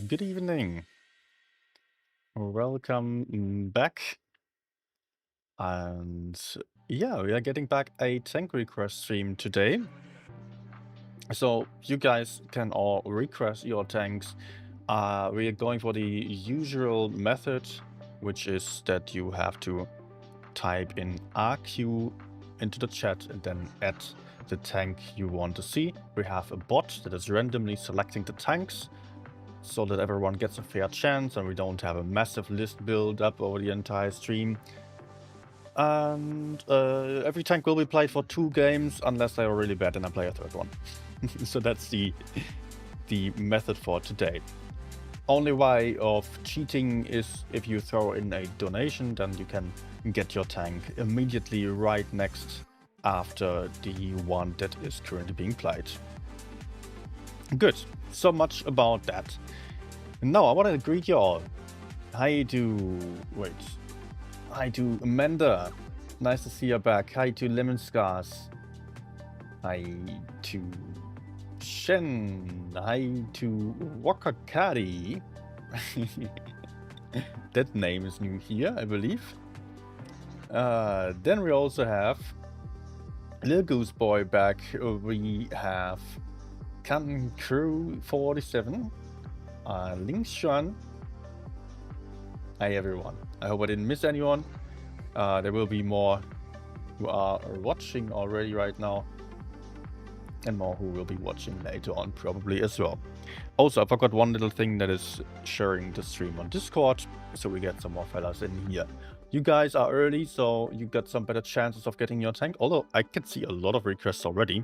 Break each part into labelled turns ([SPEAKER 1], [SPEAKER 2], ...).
[SPEAKER 1] Good evening. Welcome back. And yeah, we are getting back a tank request stream today. So you guys can all request your tanks. We are going for the usual method, which is that you have to type in RQ into the chat and then add the tank you want to see. We have a bot that is randomly selecting the tanks, so that everyone gets a fair chance and we don't have a massive list build up over the entire stream. And every tank will be played for 2 games unless they are really bad and I play a third one. So that's the method for today. Only way of cheating is if you throw in a donation, then you can get your tank immediately right next after the one that is currently being played. Good. So much about that. Now I want to greet you all. Hi to Amanda. Nice to see you back. Hi to Lemon Scars. Hi to Shen. Hi to Wakakari. That name is new here, I believe. Then we also have Lil Goose Boy back. We have Canton Crew 47. Lingshan. Hi everyone. I hope I didn't miss anyone. There will be more who are watching already right now, and more who will be watching later on probably as well. Also, I forgot one little thing, that is sharing the stream on Discord, so we get some more fellas in here. You guys are early, so you got some better chances of getting your tank, although I can see a lot of requests already.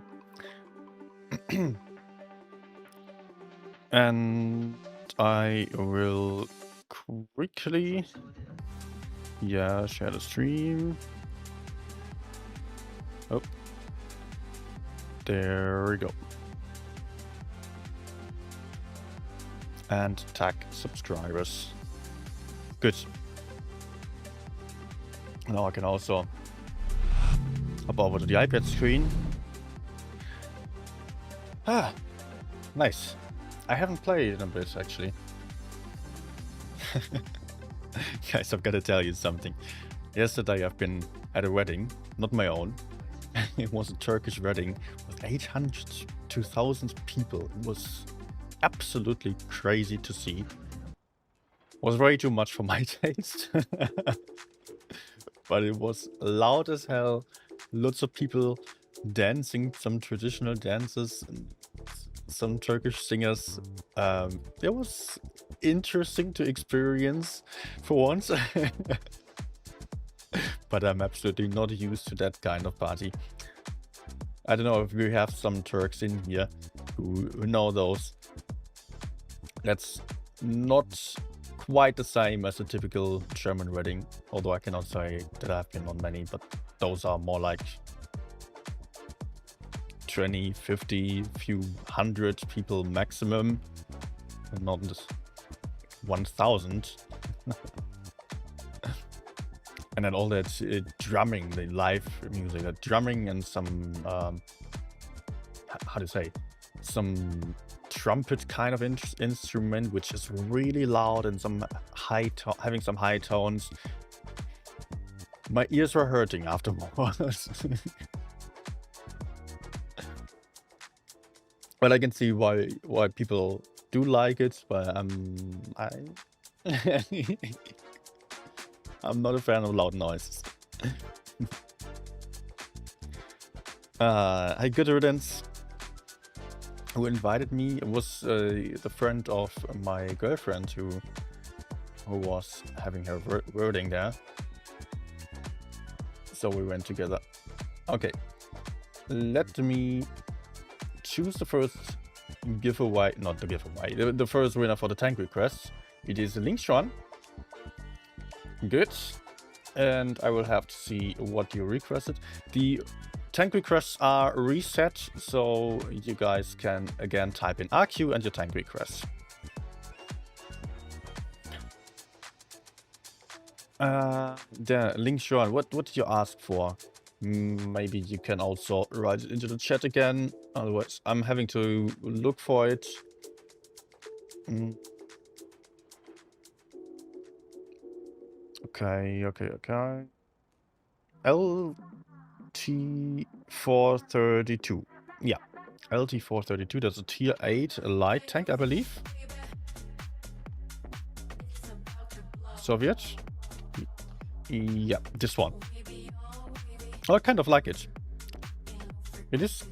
[SPEAKER 1] And I will quickly, share the stream. Oh, there we go. And tag subscribers. Good. Now I can also hop over to the iPad screen. Ah, nice. I haven't played in a bit, actually. Guys, I've got to tell you something. Yesterday I've been at a wedding, not my own. It was a Turkish wedding with 800 to 1,000 people. It was absolutely crazy to see. It was way too much for my taste. But it was loud as hell. Lots of people dancing some traditional dances. And some Turkish singers. It was interesting to experience for once. But I'm absolutely not used to that kind of party. I don't know if we have some Turks in here who know those. That's not quite the same as a typical German wedding, although I cannot say that I've been on many, but those are more like 20, 50, few hundred people maximum, and not just 1,000. And then all that drumming, the live music, drumming and some, how to say, some trumpet kind of instrument, which is really loud and some having some high tones. My ears were hurting afterwards. But I can see why people do like it, but I'm not a fan of loud noises. Hi, Good Riddance. Who invited me? It was the friend of my girlfriend who was having her wedding there. So we went together. Okay, let me choose the first giveaway, not the giveaway, the first winner for the tank request. It is Lingshan. Good. And I will have to see what you requested. The tank requests are reset, so you guys can again type in RQ and your tank request. There, Lingshan, what did you ask for? Maybe you can also write it into the chat again. Otherwise, I'm having to look for it. Okay. LT-432. Yeah, LT-432. That's a tier 8 light tank, I believe. Soviet. Yeah, this one. Oh, I kind of like it. It is...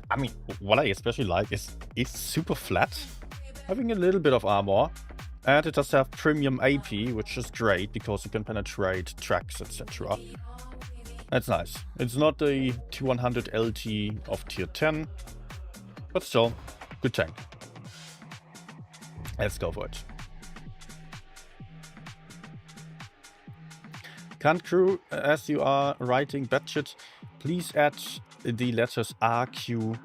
[SPEAKER 1] I mean, what I especially like is it's super flat, having a little bit of armor. And it does have premium AP, which is great because you can penetrate tracks, etc. That's nice. It's not the T100 LT of tier 10, but still, good tank. Let's go for it. Can't crew, as you are writing batshit, please add the letters RQ,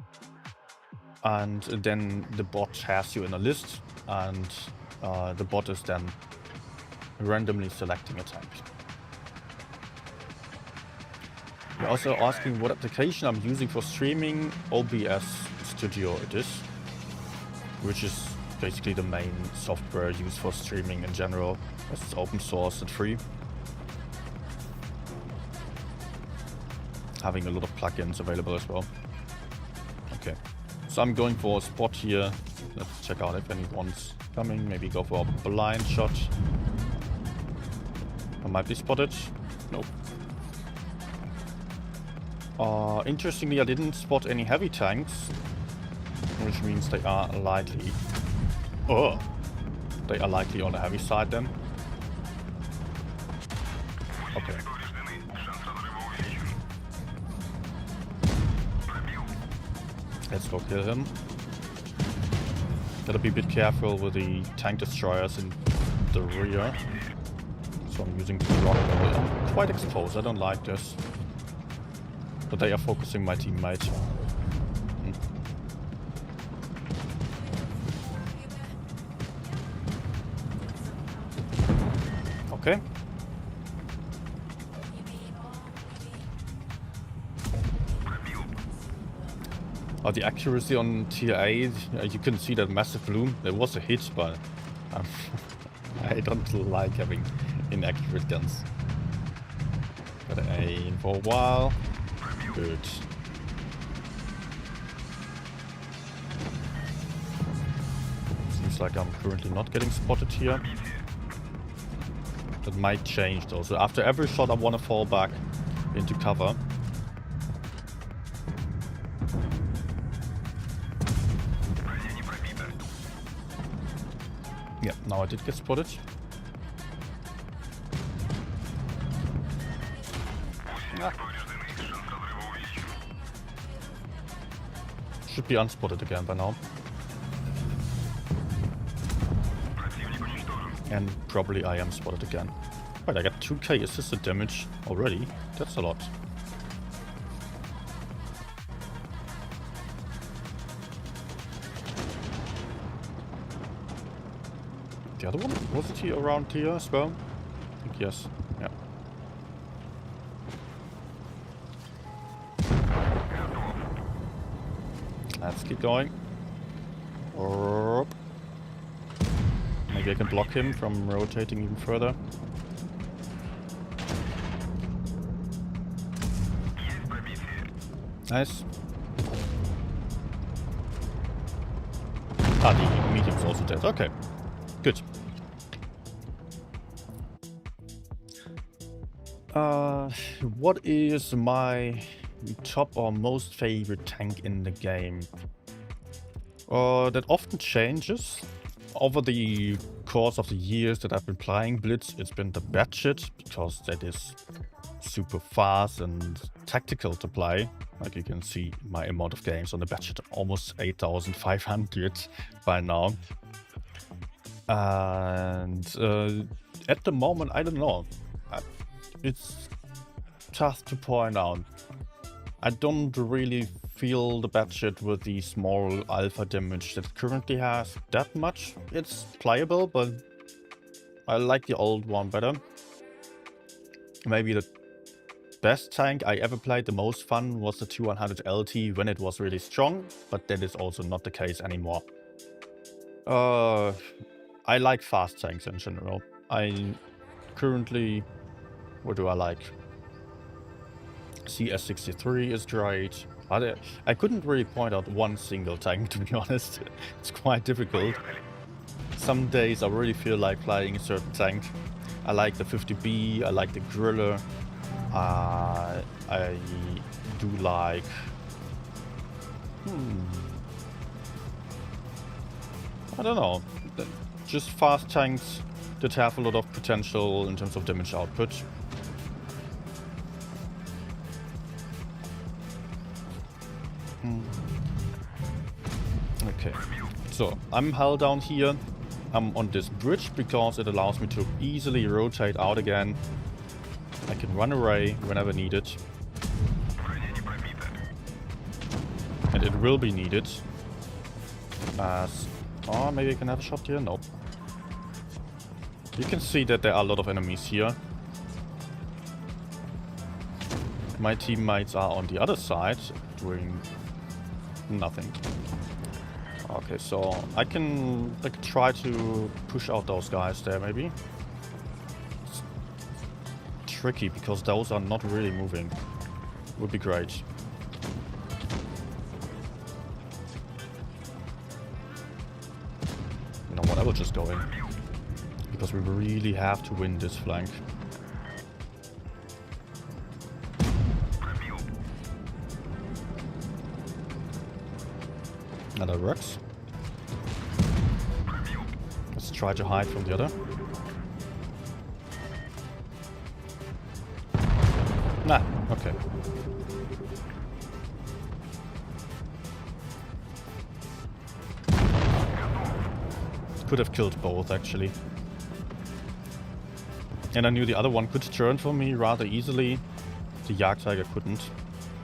[SPEAKER 1] and then the bot has you in a list, and the bot is then randomly selecting a tank. You're also asking what application I'm using for streaming. OBS Studio it is, which is basically the main software used for streaming in general, as it's open source and free. Having a lot of plugins available as well. Okay, so I'm going for a spot here. Let's check out if anyone's coming. Maybe go for a blind shot. I might be spotted. Nope. Interestingly, I didn't spot any heavy tanks, which means they are likely... Oh! They are likely on the heavy side then. Okay. Let's go kill him. Gotta be a bit careful with the tank destroyers in the rear. So I'm using the rock. I'm quite exposed, I don't like this. But they are focusing my teammate. Okay. Oh, the accuracy on tier 8, you can see that massive bloom. There was a hit, but I don't like having inaccurate guns. Gotta aim for a while. Good. Seems like I'm currently not getting spotted here. That might change though. So after every shot I want to fall back into cover. Yeah, now I did get spotted. Ah. Should be unspotted again by now. And probably I am spotted again. Right, I got 2k assisted damage already. That's a lot. The other one? Was it here around here as well? I think yes. Yeah. Let's keep going. Maybe I can block him from rotating even further. Nice. Ah, the medium's also dead. Okay. Good. What is my top or most favorite tank in the game? That often changes. Over the course of the years that I've been playing Blitz, it's been the Batshit, because that is super fast and tactical to play. Like you can see my amount of games on the Batshit, almost 8,500 by now. And at the moment, I don't know. It's tough to point out. I don't really feel the Batshit with the small alpha damage that it currently has that much. It's playable, but I like the old one better. Maybe the best tank I ever played, the most fun, was the 200 LT when it was really strong, but that is also not the case anymore. I like fast tanks in general. I currently. What do I like? CS63 is great. I couldn't really point out one single tank, to be honest. It's quite difficult. Some days I really feel like playing a certain tank. I like the 50B, I like the Griller. I do like... I don't know. Just fast tanks that have a lot of potential in terms of damage output. Okay, so I'm held down here. I'm on this bridge because it allows me to easily rotate out again. I can run away whenever needed. And it will be needed. Oh, maybe I can have a shot here? Nope. You can see that there are a lot of enemies here. My teammates are on the other side doing nothing. Okay, so I can try to push out those guys there, maybe. It's tricky because those are not really moving. Would be great. You know what? I will just go in because we really have to win this flank. Now that works. Let's try to hide from the other. Nah, okay. Could have killed both, actually. And I knew the other one could turn for me rather easily. The Jagdtiger couldn't.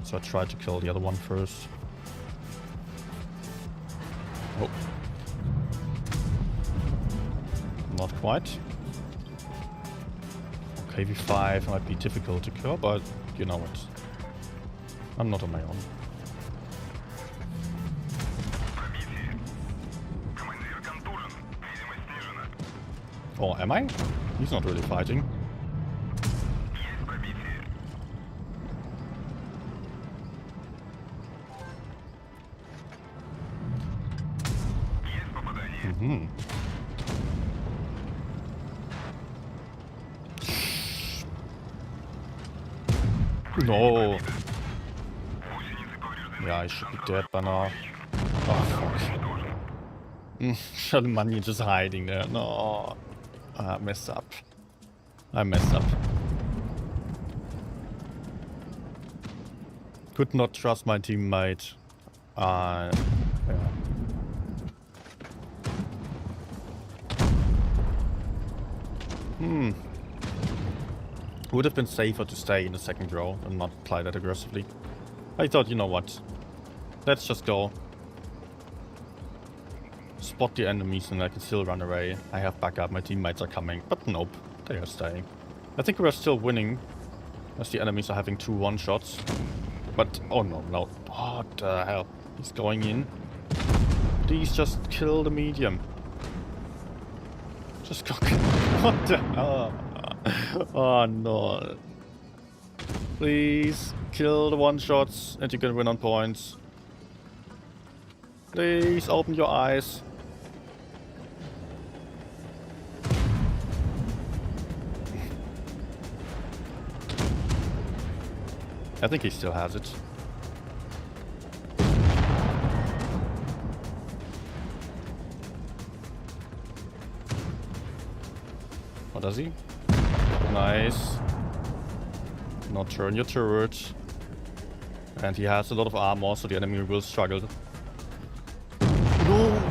[SPEAKER 1] So I tried to kill the other one first. Oh. Not quite. KV5 might be difficult to kill, but you know what. I'm not on my own. Oh, am I? He's not really fighting. Mm-hmm. No. Yeah, I should be dead by now. Oh, fuck. Shalimani just hiding there. No. I messed up. I messed up. Could not trust my teammate. Yeah. Would have been safer to stay in the second row and not play that aggressively. I thought, you know what? Let's just go. Spot the enemies and I can still run away. I have backup, my teammates are coming. But nope, they are staying. I think we are still winning. As the enemies are having 2 one-shots. But, oh no, no. What the hell? He's going in. Please just kill the medium. Just go. What the hell? Oh no. Please kill the one-shots and you can win on points. Please open your eyes. I think he still has it. What does he? Nice. Not turn your turret. And he has a lot of armor, so the enemy will struggle. No!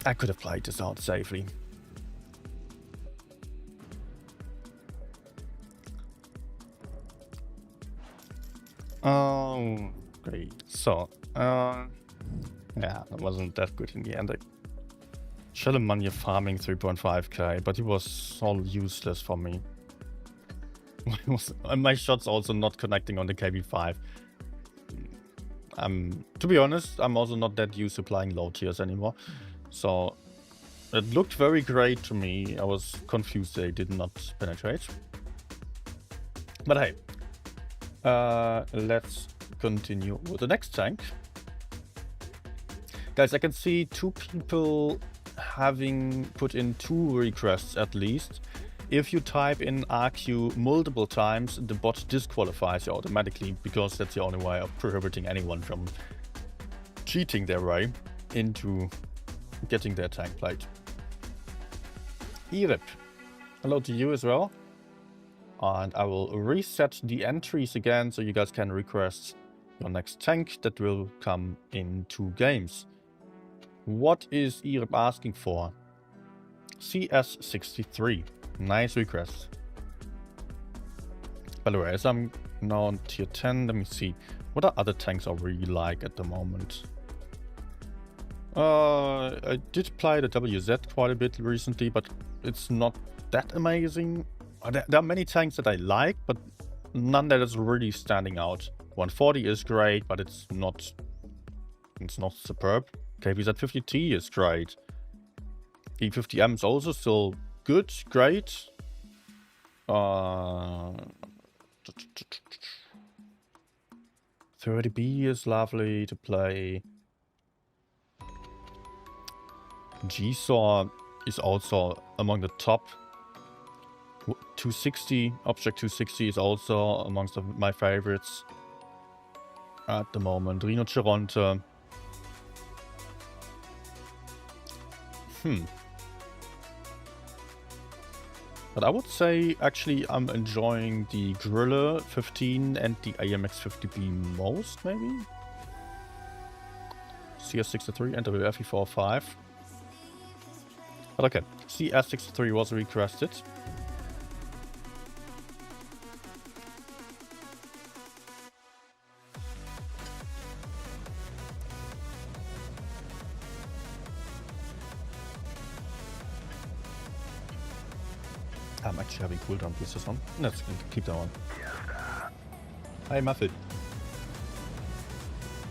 [SPEAKER 1] I could have played this out safely. Oh, great. So, yeah, that wasn't that good in the end. Shalimani farming 3.5k, but he was all useless for me. My shots also not connecting on the KB5. To be honest, I'm also not that used to playing low tiers anymore. So, It looked very great to me. I was confused they did not penetrate. But hey, let's continue with the next tank. Guys, I can see 2 people having put in 2 requests at least. If you type in RQ multiple times, the bot disqualifies you automatically, because that's the only way of prohibiting anyone from cheating their way into getting their tank played. Irip, hello to you as well. And I will reset the entries again so you guys can request your next tank that will come in 2 games. What is Irip asking for? CS63. Nice request. By the way, as I'm now on tier 10, let me see. What are other tanks I really like at the moment? I did play the WZ quite a bit recently, but it's not that amazing. There are many tanks that I like, but none that is really standing out. 140 is great, but it's not superb. KVZ50T is great. E50M is also still good, great. 30B is lovely to play. G-Saw is also among the top. 260, Object 260 is also amongst my favorites at the moment. Rhinoceronte. But I would say, actually, I'm enjoying the Gorilla 15 and the AMX 50B most, maybe? CS63 and WFE45. But okay, CS63 was requested. I'm actually having cooldown. Please this on. Let's keep that on. Hey, Muffet.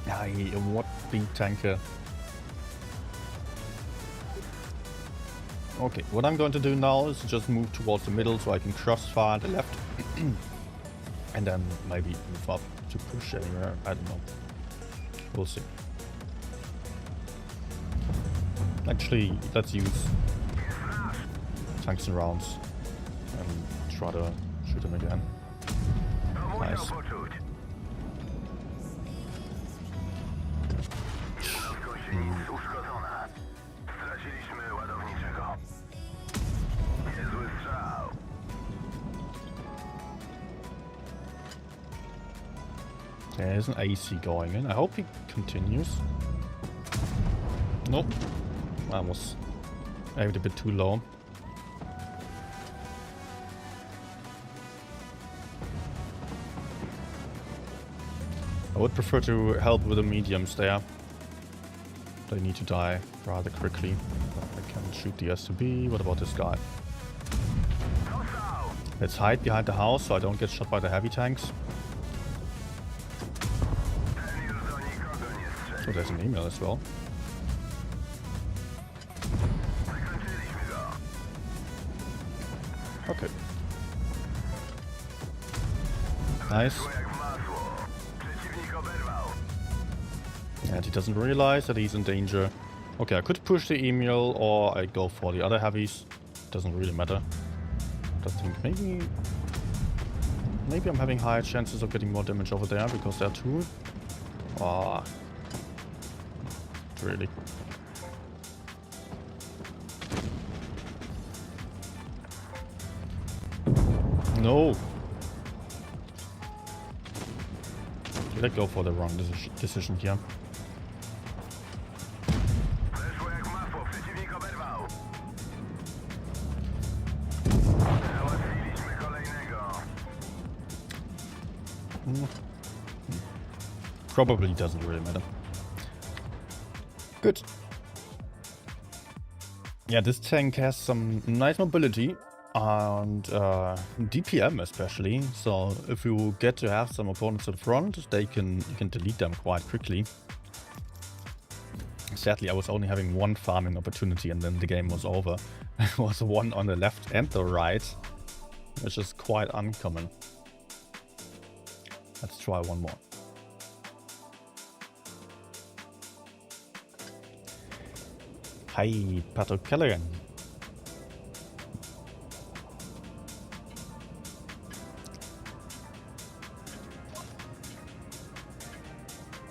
[SPEAKER 1] Hey, what big tanker. Okay, what I'm going to do now is just move towards the middle so I can crossfire the left. And then maybe move up to push anywhere. I don't know. We'll see. Actually, let's use tungsten rounds and try to shoot him again. Nice. There's an AC going in. I hope he continues. Nope. I was maybe a bit too low. I would prefer to help with the mediums there. They need to die rather quickly. I can shoot the S2B. What about this guy? Let's hide behind the house so I don't get shot by the heavy tanks. Oh, there's an email as well. Okay. Nice. And he doesn't realize that he's in danger. Okay, I could push the email or I go for the other heavies. Doesn't really matter. I think maybe I'm having higher chances of getting more damage over there because there are two. Ah. Really. No. Did I go for the wrong decision here? Probably doesn't really matter. Good. Yeah, this tank has some nice mobility and DPM especially. So if you get to have some opponents in front, you can delete them quite quickly. Sadly, I was only having one farming opportunity and then the game was over. There was one on the left and the right, which is quite uncommon. Let's try one more. Hi, Patrick Callaghan.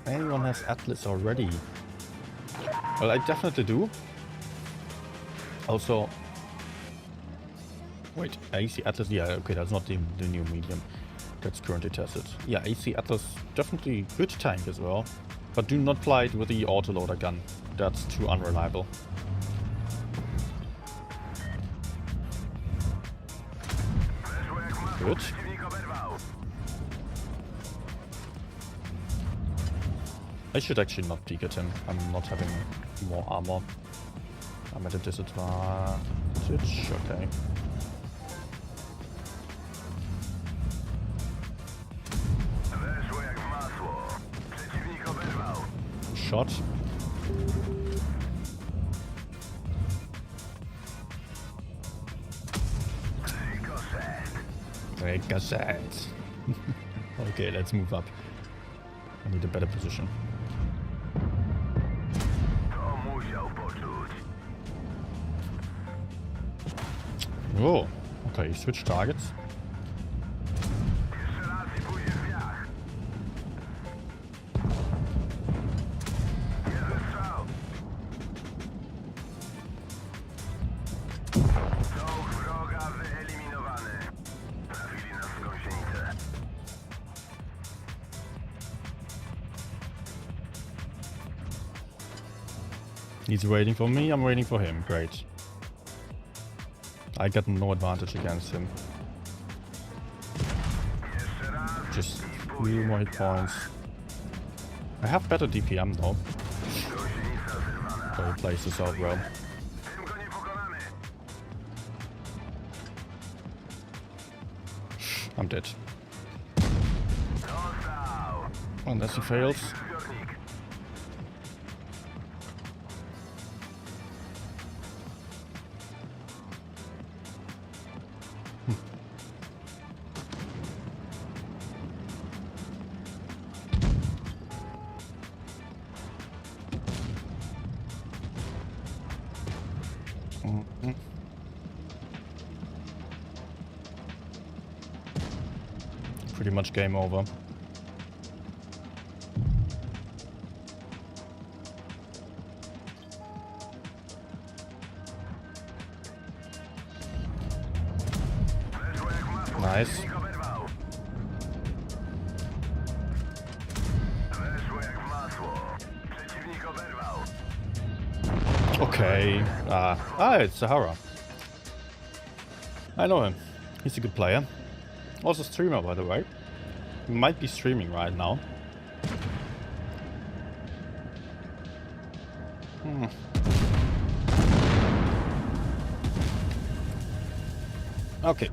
[SPEAKER 1] Anyone has Atlas already? Well, I definitely do. Also, wait, AC Atlas, yeah, okay, that's not the new medium that's currently tested. Yeah, AC Atlas, definitely good tank as well. But do not fly it with the autoloader gun. That's too unreliable. Good. I should actually not peek at him. I'm not having more armor. I'm at a disadvantage. Okay. Shot. Ricochet. Okay, let's move up. I need a better position. Oh, okay, switch targets. He's waiting for me, I'm waiting for him. Great. I got no advantage against him. Just 3 more hit points. I have better DPM though. So he plays this out well. I'm dead. Unless he fails. Pretty much game over. Nice. Okay. It's Sahara. I know him. He's a good player. Also streamer, by the way. He might be streaming right now. Okay.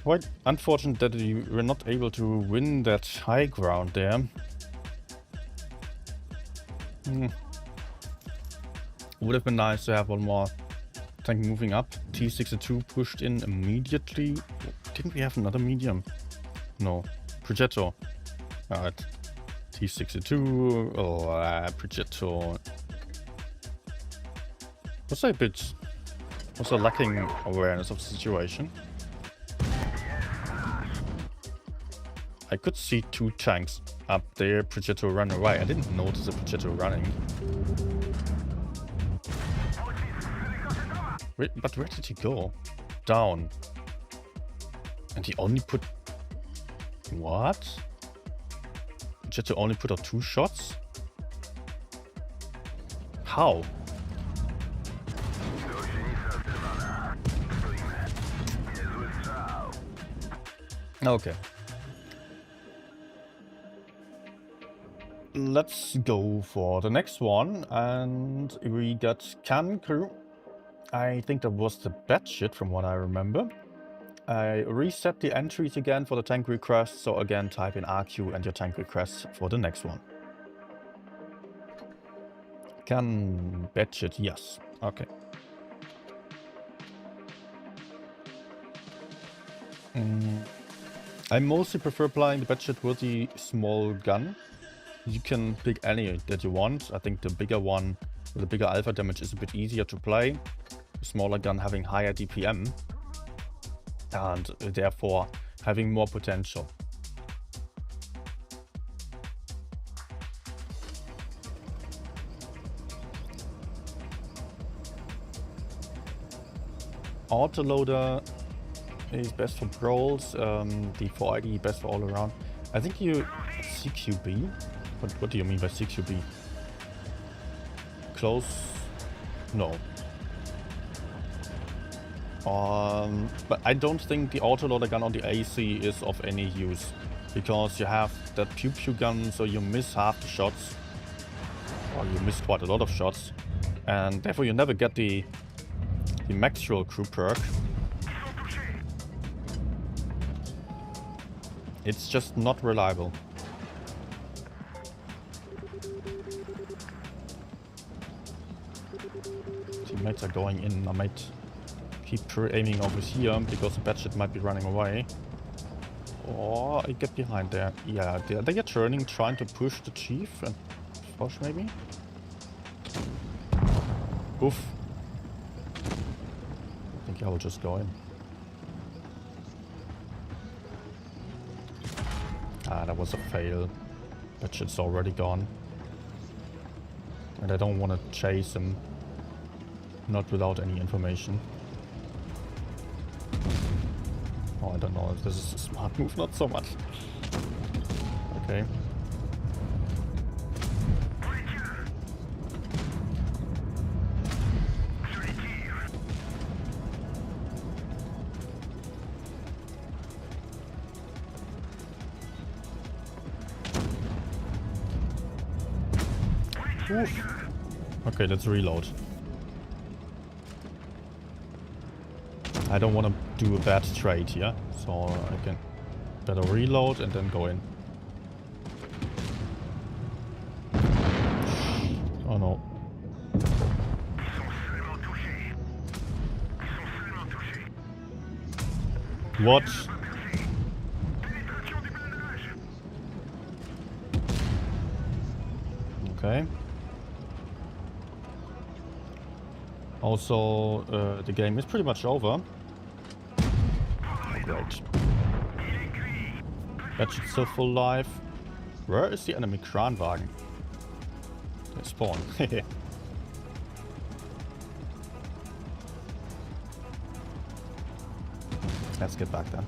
[SPEAKER 1] Quite unfortunate that we were not able to win that high ground there. Would have been nice to have one more tank moving up. T62 pushed in immediately. Didn't we have another medium? No. Progetto. Alright. T62. Oh, Progetto. Was I a bit... Was I lacking awareness of the situation? I could see 2 tanks up there. Progetto run away. I didn't notice a Progetto running. Wait, but where did he go? Down. And he only put... What? Progetto only put out 2 shots? How? Okay. Let's go for the next one, and we got Can Crew. I think that was the bad shit from what I remember. I reset the entries again for the tank request, so again type in RQ and your tank request for the next one. Can batch it, yes. Okay. I mostly prefer applying the batchet with the small gun. You can pick any that you want. I think the bigger one with the bigger alpha damage is a bit easier to play. The smaller gun having higher DPM and therefore having more potential. Autoloader is best for brawls, the 4ID best for all around. I think you... CQB? What do you mean by CQB? Close? No. But I don't think the autoloader gun on the AC is of any use. Because you have that pew-pew gun, so you miss half the shots. Or you miss quite a lot of shots. And therefore you never get the Maxwell crew perk. It's just not reliable. Teammates are going in. I might keep aiming over here because the batchet might be running away. Or I get behind there. Yeah, they are turning, trying to push the chief and push maybe. Oof. I think I will just go in. Ah, that was a fail. Batchet's already gone. And I don't want to chase him. Not without any information. Oh, I don't know if this is a smart move. Not so much. Okay. Oof. Okay, let's reload. I don't want to do a bad trade here, so I can better reload and then go in. Oh no. What? Okay. Also, the game is pretty much over. Oh, great. Batchet's still full life. Where is the enemy Kranwagen? They spawn. Let's get back then.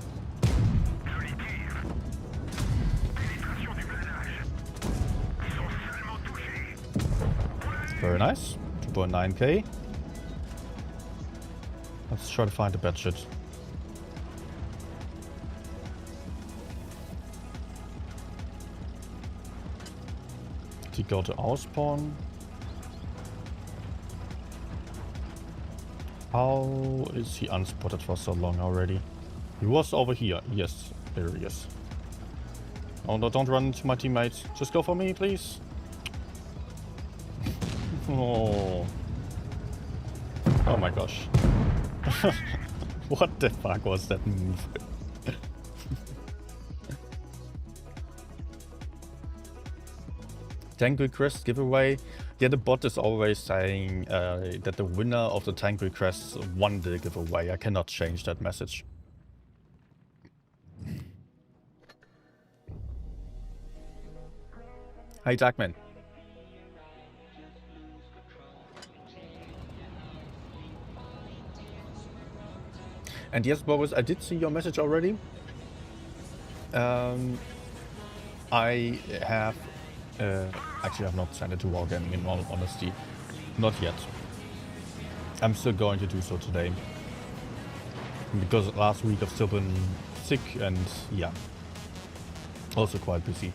[SPEAKER 1] Very nice. 2.9k. Let's try to find the batchet. Did he go to our spawn? How is he unspotted for so long already? He was over here. Yes, there he is. Oh no, don't run into my teammates. Just go for me, please. Oh. Oh my gosh. What the fuck was that move? Tank request giveaway. Yeah, the bot is always saying that the winner of the tank requests won the giveaway. I cannot change that message. Hey, Darkman. And yes, Boris, I did see your message already. I have... actually, I have not sent it to Wargaming in all honesty. Not yet. I'm still going to do so today. Because last week I've still been sick and yeah. Also quite busy.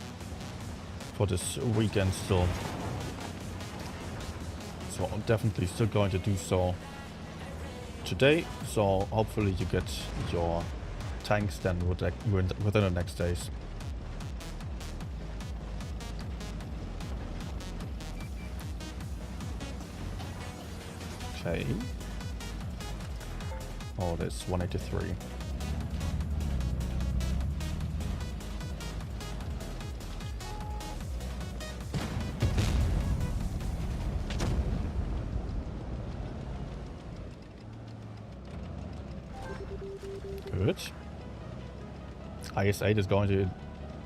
[SPEAKER 1] For this weekend still. So I'm definitely still going to do so today, so hopefully you get your tanks then within the next days. Okay. Oh, there's 183. Good. IS-8 is going to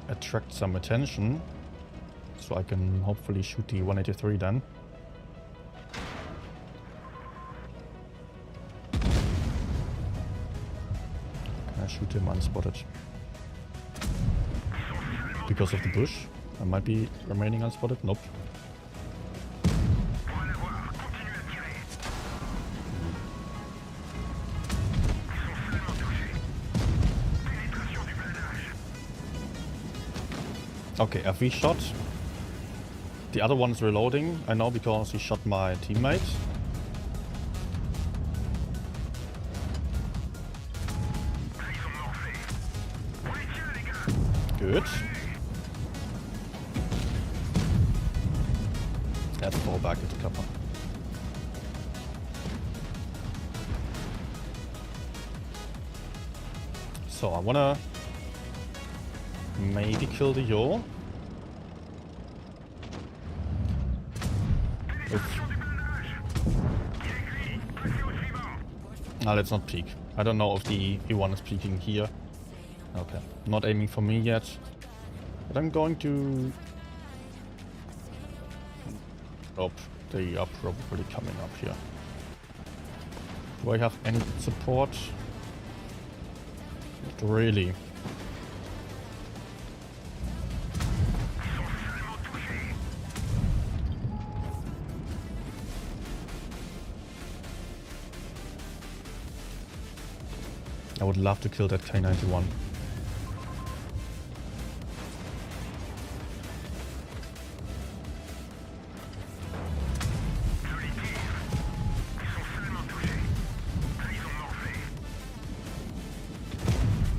[SPEAKER 1] attract some attention, so I can hopefully shoot the 183 then. Can I shoot him unspotted? Because of the bush? I might be remaining unspotted? Nope. Okay, FV shot. The other one's reloading, I know, because he shot my teammate. Good. Let's fall back into cover. So I wanna maybe kill the Yo. Let's not peek. I don't know if the E1 is peeking here. Okay, not aiming for me yet. But I'm going to... Oh, they are probably coming up here. Do I have any support? Not really. I would love to kill that K91.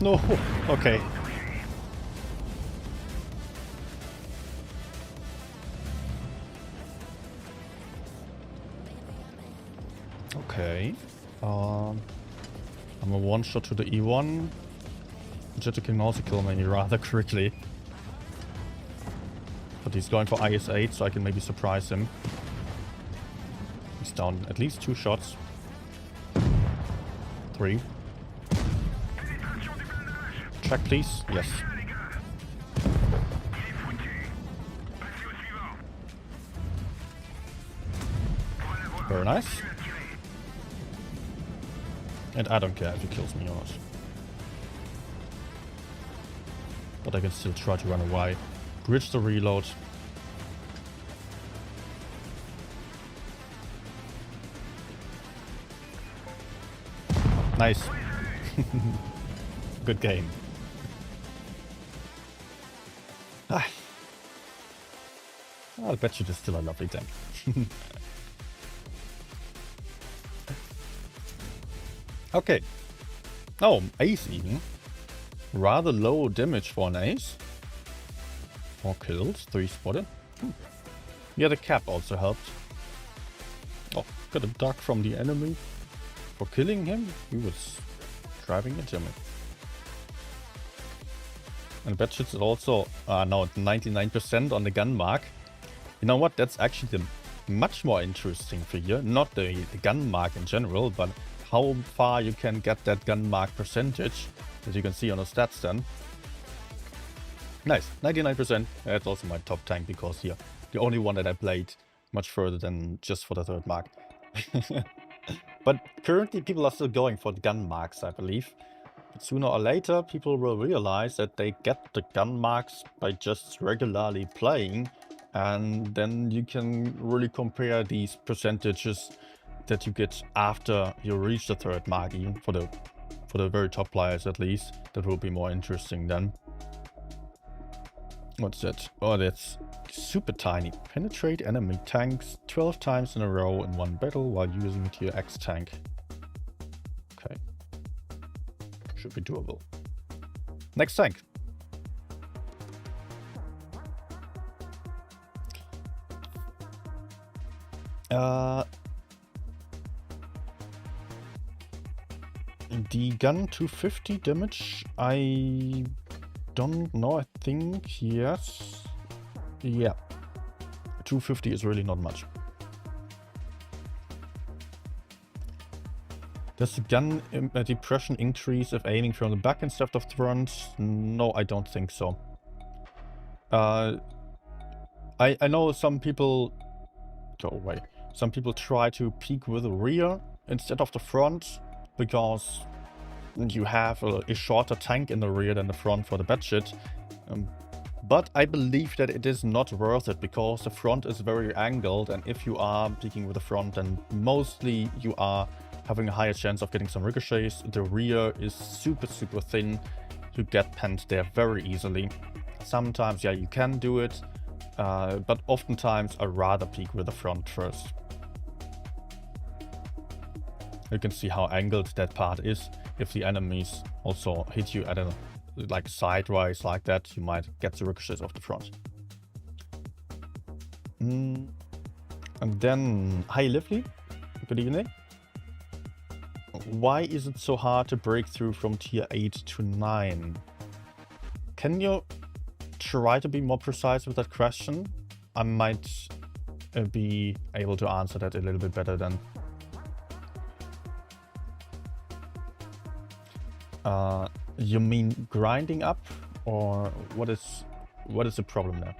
[SPEAKER 1] No, okay. Okay. I'm a one-shot to the E1. Jetta can also kill me rather quickly. But he's going for IS-8, so I can maybe surprise him. He's down at least 2 shots. 3. Check, please. Yes. Very nice. And I don't care if he kills me or not. But I can still try to run away. Bridge the reload. Nice. Good game. I'll bet you this is still a lovely tank. Okay. Oh, ace even. Rather low damage for an ace. 4 kills, 3 spotted. Yeah, the cap also helped. Oh, got a duck from the enemy. For killing him, he was driving into me. And bet it's also now at 99% on the gun mark. You know what? That's actually the much more interesting figure. Not the gun mark in general, but how far you can get that gun mark percentage, as you can see on the stats then. Nice, 99%. That's also my top tank because here, the only one that I played much further than just for the 3rd mark. But currently people are still going for the gun marks, I believe. But sooner or later people will realize that they get the gun marks by just regularly playing, and then you can really compare these percentages that you get after you reach the 3rd mark, even for the very top players at least. That will be more interesting then. What's that? Oh, that's super tiny. Penetrate enemy tanks 12 times in a row in one battle while using tier X tank. Okay. Should be doable. Next tank. The gun 250 damage, I don't know, I think, yes. Yeah, 250 is really not much. Does the gun depression increase if aiming from the back instead of the front? No, I don't think so. I know some people... Go away. Some people try to peek with the rear instead of the front, because you have a shorter tank in the rear than the front for the batshit. But I believe that it is not worth it, because the front is very angled, and if you are peeking with the front, then mostly you are having a higher chance of getting some ricochets. The rear is super thin. You get penned there very easily. Sometimes, yeah, you can do it, but oftentimes I rather peek with the front first. You can see how angled that part is. If the enemies also hit you at a like sideways like that, you might get the ricochets off the front. And then, hi Lively, good evening. Why is it so hard to break through from tier 8 to 9? Can you try to be more precise with that question? I might be able to answer that a little bit better then. You mean grinding up, or what is the problem there?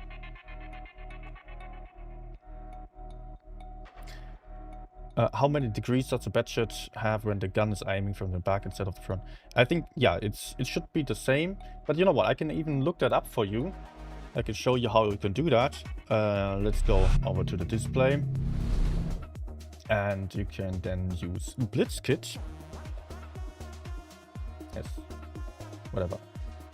[SPEAKER 1] How many degrees does the batshit have when the gun is aiming from the back instead of the front? I think, yeah, it should be the same. But you know what? I can even look that up for you. I can show you how you can do that. Let's go over to the display. And you can then use Blitzkit. Yes, whatever.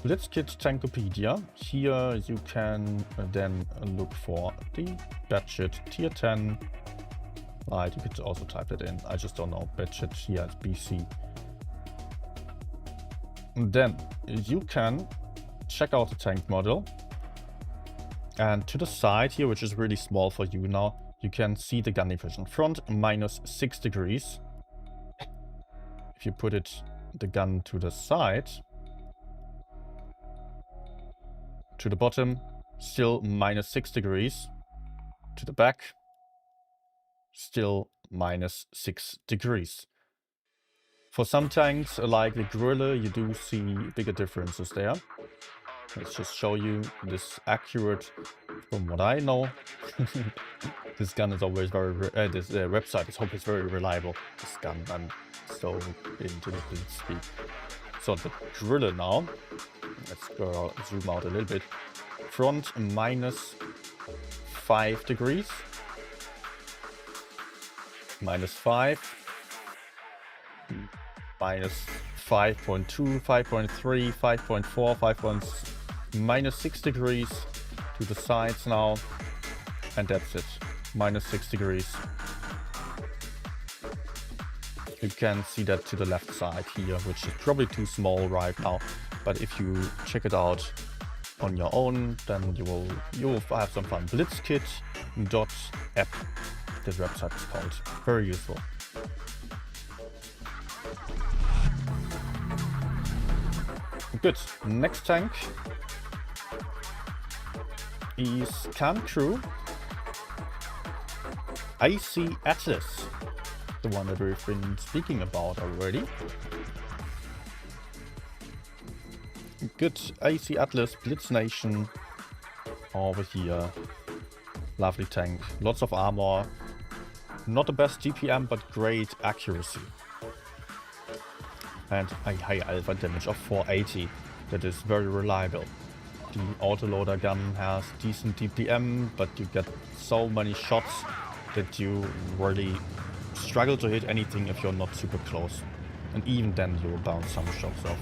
[SPEAKER 1] Blitzkit Tankopedia. Here you can then look for the batshit tier 10. Right, you could also type it in. I just don't know. Batshit here at BC. And then you can check out the tank model. And to the side here, which is really small for you now, you can see the gun division. Front -6 degrees. If you put the gun to the side, to the bottom, still -6 degrees. To the back, still -6 degrees. For some tanks, like the Gorilla, you do see bigger differences there. Let's just show you this accurate from what I know. This gun is always very, this website is always very reliable. This gun, I'm so into the speed. So the Gorilla now, let's go zoom out a little bit. Front -5 degrees. -5, -5.2, 5.3, 5.4, -6 degrees to the sides now, and that's it, -6 degrees. You can see that to the left side here, which is probably too small right now, but if you check it out on your own, then you will have some fun. Blitzkit.app. This website is called. Very useful. Good. Next tank is Camp Crew IC Atlas, the one that we've been speaking about already. Good. IC Atlas, Blitz Nation over here. Lovely tank. Lots of armor. Not the best GPM, but great accuracy. And a high alpha damage of 480. That is very reliable. The autoloader gun has decent DPM, but you get so many shots that you really struggle to hit anything if you're not super close. And even then you will bounce some shots off.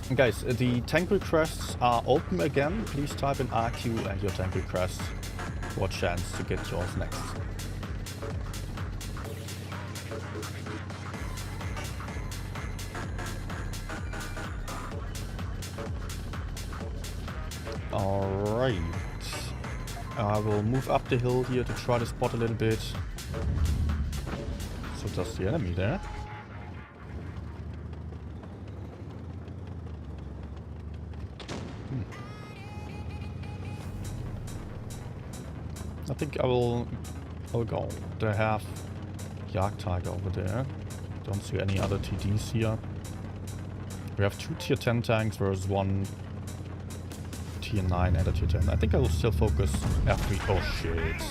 [SPEAKER 1] And guys, the tank requests are open again. Please type in RQ and your tank request for a chance to get yours next. Alright. I will move up the hill here to try to spot a little bit. So So does the enemy there. I think I'll go. They have Jagdtiger over there. Don't see any other TDs here. We have 2 tier 10 tanks versus 1 tier 9 and a tier 10. I think I will still focus F3. Oh shit.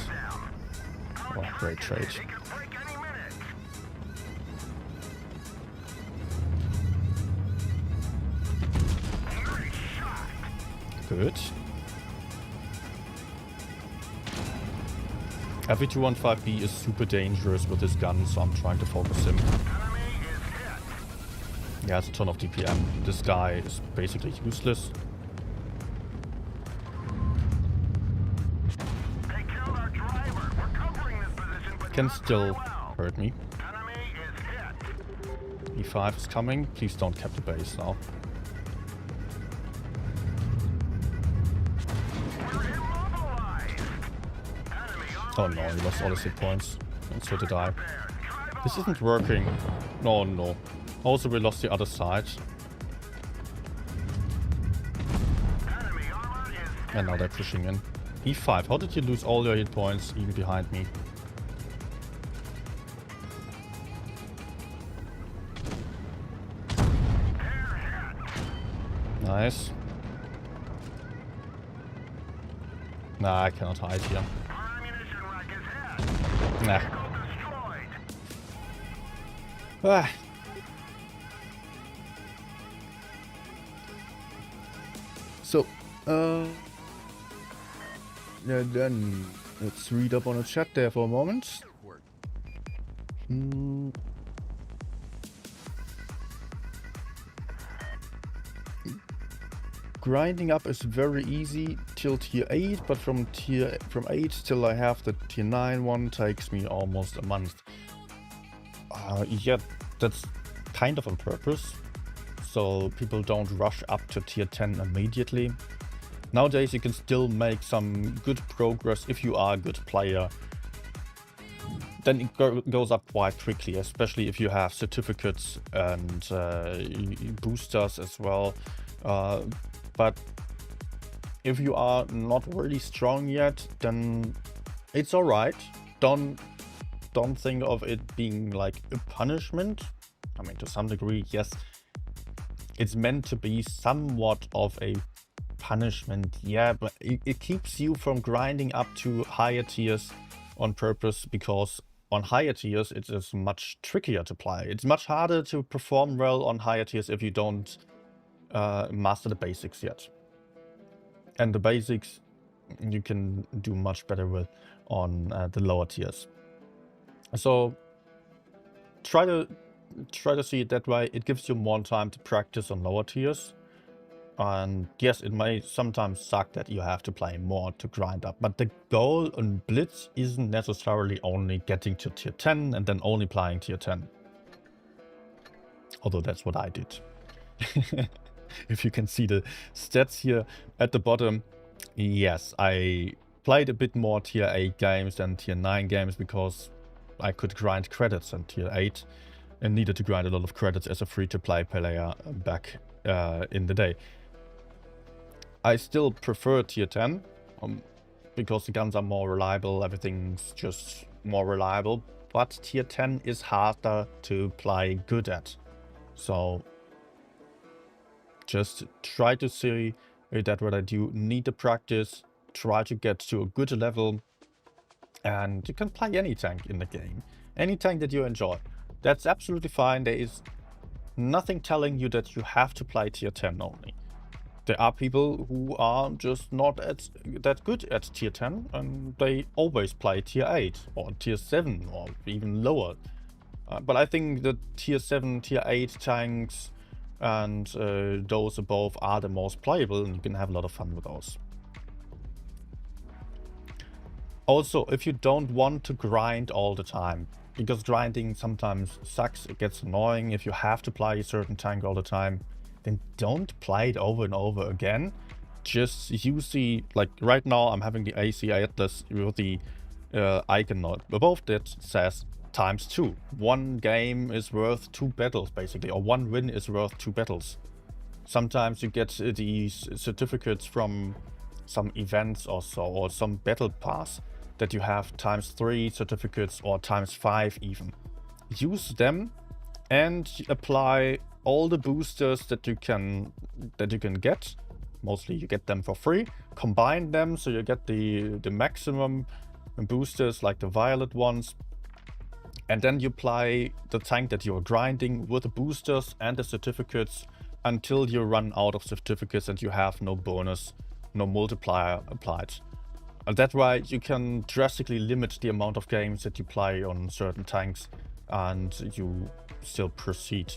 [SPEAKER 1] Oh, great trade. Good. F215B is super dangerous with his gun, so I'm trying to focus him. He has a ton of DPM. This guy is basically useless. Can still hurt me. E5 is coming. Please don't cap the base now. Oh no, he lost all his hit points. And so did I. This isn't working. No, no. Also, we lost the other side. And now they're pushing in. E5. How did you lose all your hit points even behind me? Nice. Nah, I cannot hide here. Nah. Ah. So, yeah, then let's read up on a chat there for a moment. Grinding up is very easy till tier 8, but from 8 till I have the tier 9 one takes me almost a month. Yeah, that's kind of on purpose, so people don't rush up to tier 10 immediately. Nowadays you can still make some good progress if you are a good player. Then it goes up quite quickly, especially if you have certificates and boosters as well. But if you are not really strong yet, then it's alright. Don't think of it being like a punishment. I mean, to some degree, yes. It's meant to be somewhat of a punishment, yeah, but it keeps you from grinding up to higher tiers on purpose, because on higher tiers it is much trickier to play. It's much harder to perform well on higher tiers if you don't master the basics yet. And the basics you can do much better with on the lower tiers. So try to see it that way. It gives you more time to practice on lower tiers. And yes, it may sometimes suck that you have to play more to grind up, but the goal on Blitz isn't necessarily only getting to tier 10 and then only playing tier 10. Although that's what I did. If you can see the stats here at the bottom, yes, I played a bit more tier 8 games than tier 9 games because I could grind credits on tier 8 and needed to grind a lot of credits as a free-to-play player back in the day. I still prefer tier 10 because the guns are more reliable, everything's just more reliable, but tier 10 is harder to play good at. So just try to see that what I do, need to practice, try to get to a good level, and you can play any tank in the game. Any tank that you enjoy. That's absolutely fine. There is nothing telling you that you have to play tier 10 only. There are people who are just not that good at tier 10 and they always play tier 8 or tier 7 or even lower. But I think the tier 7, tier 8 tanks and those above are the most playable, and you can have a lot of fun with those. Also, if you don't want to grind all the time, because grinding sometimes sucks, it gets annoying. If you have to play a certain tank all the time, then don't play it over and over again. Just use the, like right now I'm having the AC Atlas with the icon above that says times 2. One game is worth 2 battles, basically, or one win is worth 2 battles. Sometimes you get these certificates from some events or so, or some battle pass that you have times 3 certificates or times 5 even. Use them and apply all the boosters that you can get. Mostly you get them for free. Combine them so you get the maximum boosters, like the violet ones. And then you apply the tank that you're grinding with the boosters and the certificates until you run out of certificates and you have no bonus, no multiplier applied. And that way you can drastically limit the amount of games that you play on certain tanks and you still proceed.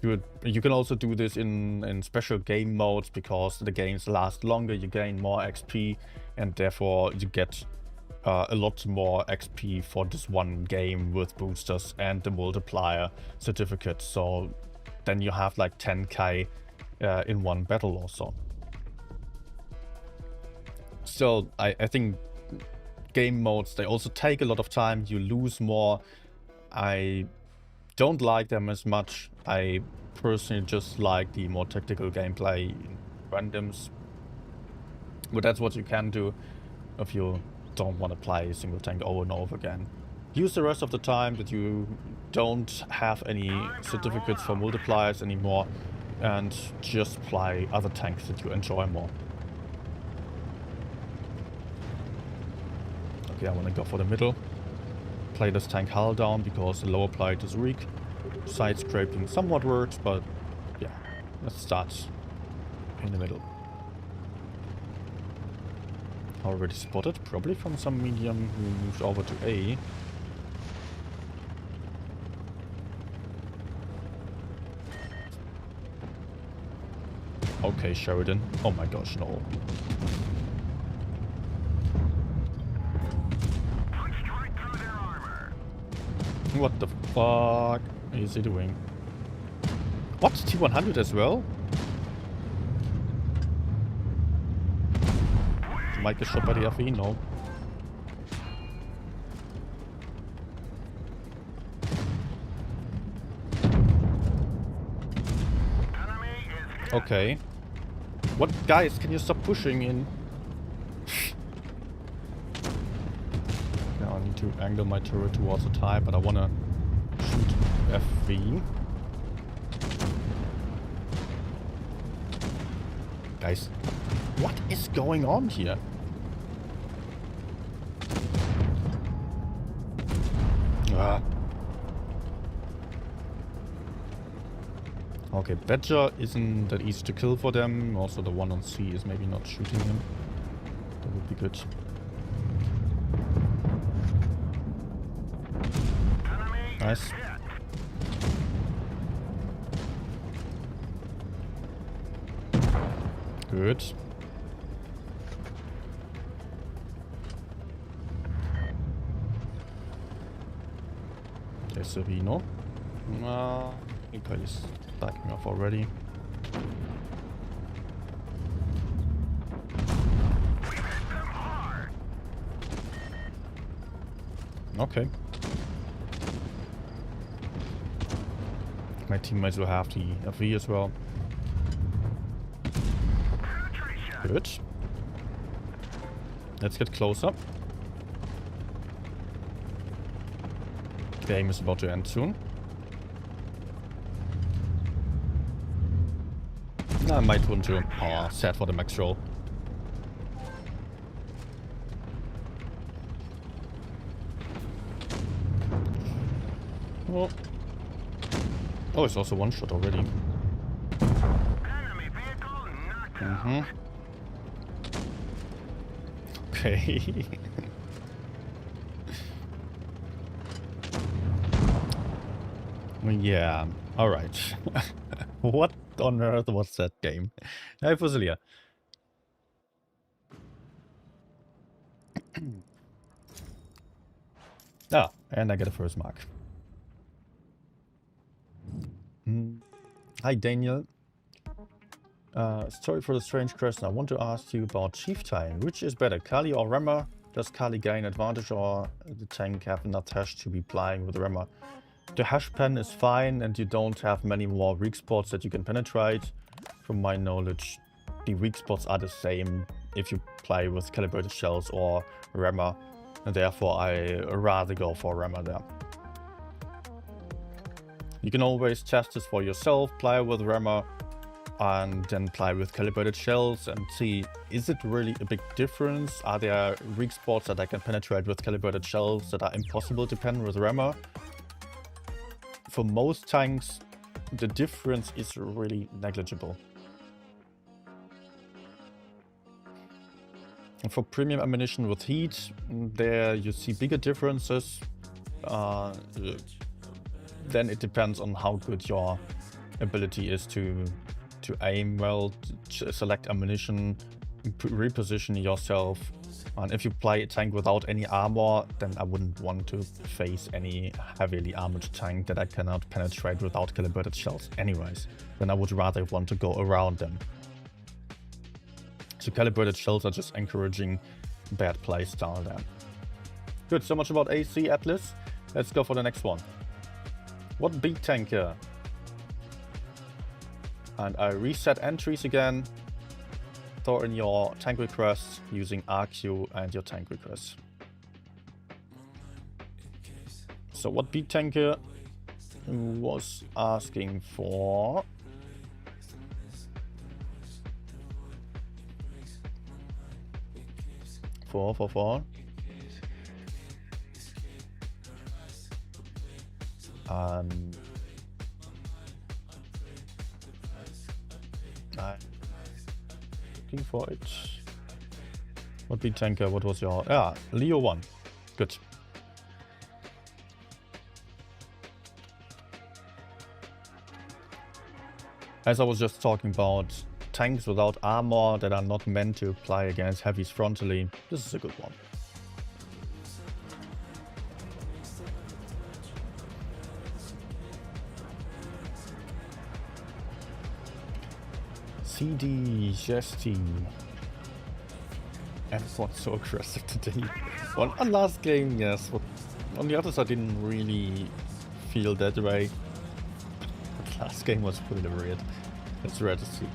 [SPEAKER 1] You can also do this in special game modes because the games last longer, you gain more XP, and therefore you get a lot more XP for this one game with boosters and the multiplier certificate. So then you have like 10k in one battle or so. Still, I think game modes, they also take a lot of time. You lose more. I don't like them as much. I personally just like the more tactical gameplay in randoms. But that's what you can do if you don't want to play a single tank over and over again. Use the rest of the time that you don't have any certificates for multipliers anymore and just play other tanks that you enjoy more. Okay, I want to go for the middle. Play this tank hull down because the lower plate is weak. Side scraping somewhat works, but yeah, let's start in the middle. Already spotted, probably from some medium who moved over to A. Okay, Sheridan. Oh my gosh, no. What the fuck is he doing? What? T100 as well? Might get shot by the FE? No. Okay. What? Guys, can you stop pushing in? Now I need to angle my turret towards the type, but I wanna shoot FV. Guys, what is going on here? Ah. Okay, Badger isn't that easy to kill for them. Also, the one on C is maybe not shooting him. That would be good. Nice. Good. Okay, Savino. He's backing off already. Okay. My teammates will have the FV as well. Good. Let's get closer. The game is about to end soon. I might want to set for the max roll. Oh. Oh, it's also one shot already. Mm-hmm. Okay. Yeah. All right. What on earth was that game? Hey, Fusilia. Ah, and I get a first mark. Hi, Daniel. Sorry for the strange question. I want to ask you about Chief Time. Which is better, Kali or Rammer? Does Kali gain advantage or the tank have enough hash to be playing with Rammer? The hash pen is fine and you don't have many more weak spots that you can penetrate. From my knowledge, the weak spots are the same if you play with calibrated shells or Rammer, and therefore I rather go for Rammer there. You can always test this for yourself, play with Rammer, and then play with calibrated shells and see, is it really a big difference? Are there weak spots that I can penetrate with calibrated shells that are impossible to pen with Rammer? For most tanks, the difference is really negligible. And for premium ammunition with heat, there you see bigger differences. Then it depends on how good your ability is to aim well, to select ammunition, reposition yourself. And if you play a tank without any armor, then I wouldn't want to face any heavily armored tank that I cannot penetrate without calibrated shells anyways. Then I would rather want to go around them. So calibrated shells are just encouraging bad playstyle there. Good, so much about AC Atlas. Let's go for the next one. What beat tanker? And I reset entries again. Throw in your tank requests using RQ and your tank requests. So what beat tanker was asking for? Four. I'm looking for it. What beat tanker? What was your... Yeah, Leo 1. Good. As I was just talking about, tanks without armor that are not meant to play against heavies frontally, this is a good one. CD, Jesty. And what's so aggressive today? Well, on last game, yes. But on the others, I didn't really feel that way. But last game was pretty weird. It's rare to see.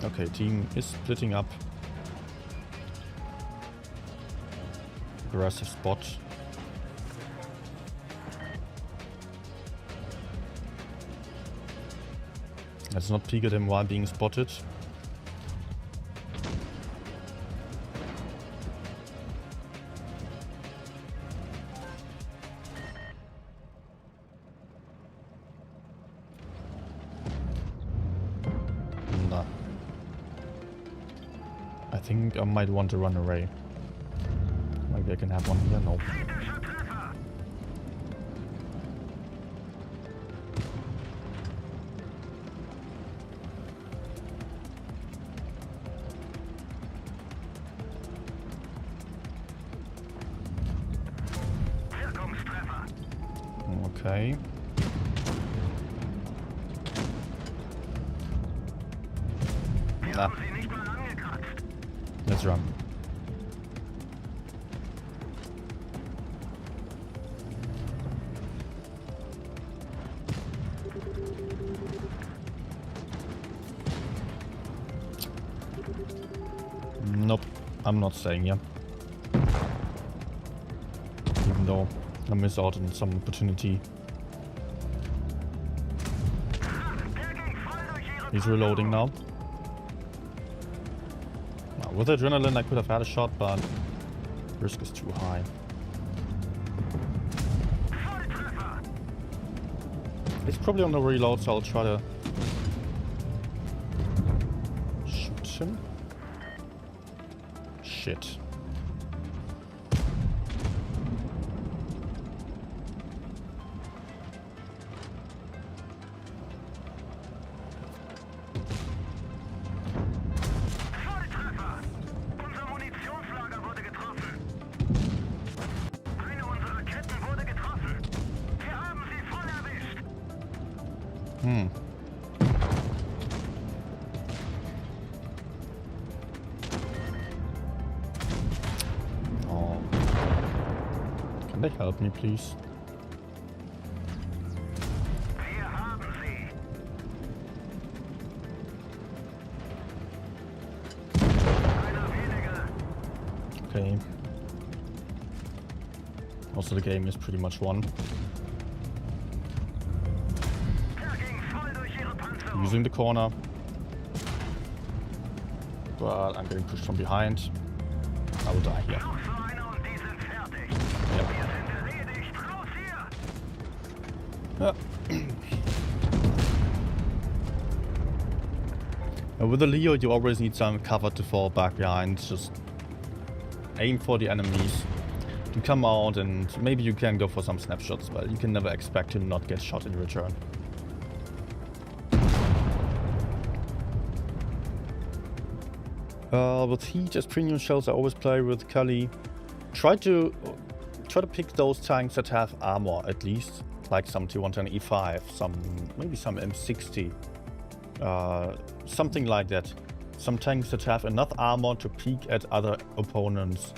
[SPEAKER 1] Okay, team is splitting up. Aggressive spot. Let's not peek at him while being spotted. Nah. I think I might want to run away. Maybe I can have one here. Nope. Okay. Nah. Let's run. Nope, I'm not staying here. Even though I miss out on some opportunity. He's reloading now. With adrenaline I could have had a shot, but risk is too high. He's probably on the reload, so I'll try to shoot him. Shit. Hmm. Oh. Can they help me, please? Okay. Also, the game is pretty much won. Using the corner. But I'm getting pushed from behind. I will die here. Yep. With the Leo, you always need some cover to fall back behind. Just aim for the enemies to come out, and maybe you can go for some snapshots, but you can never expect to not get shot in return. With Heat as premium shells, I always play with Kali. Try to pick those tanks that have armor at least, like some T110 E5, maybe some M60, something like that. Some tanks that have enough armor to peek at other opponents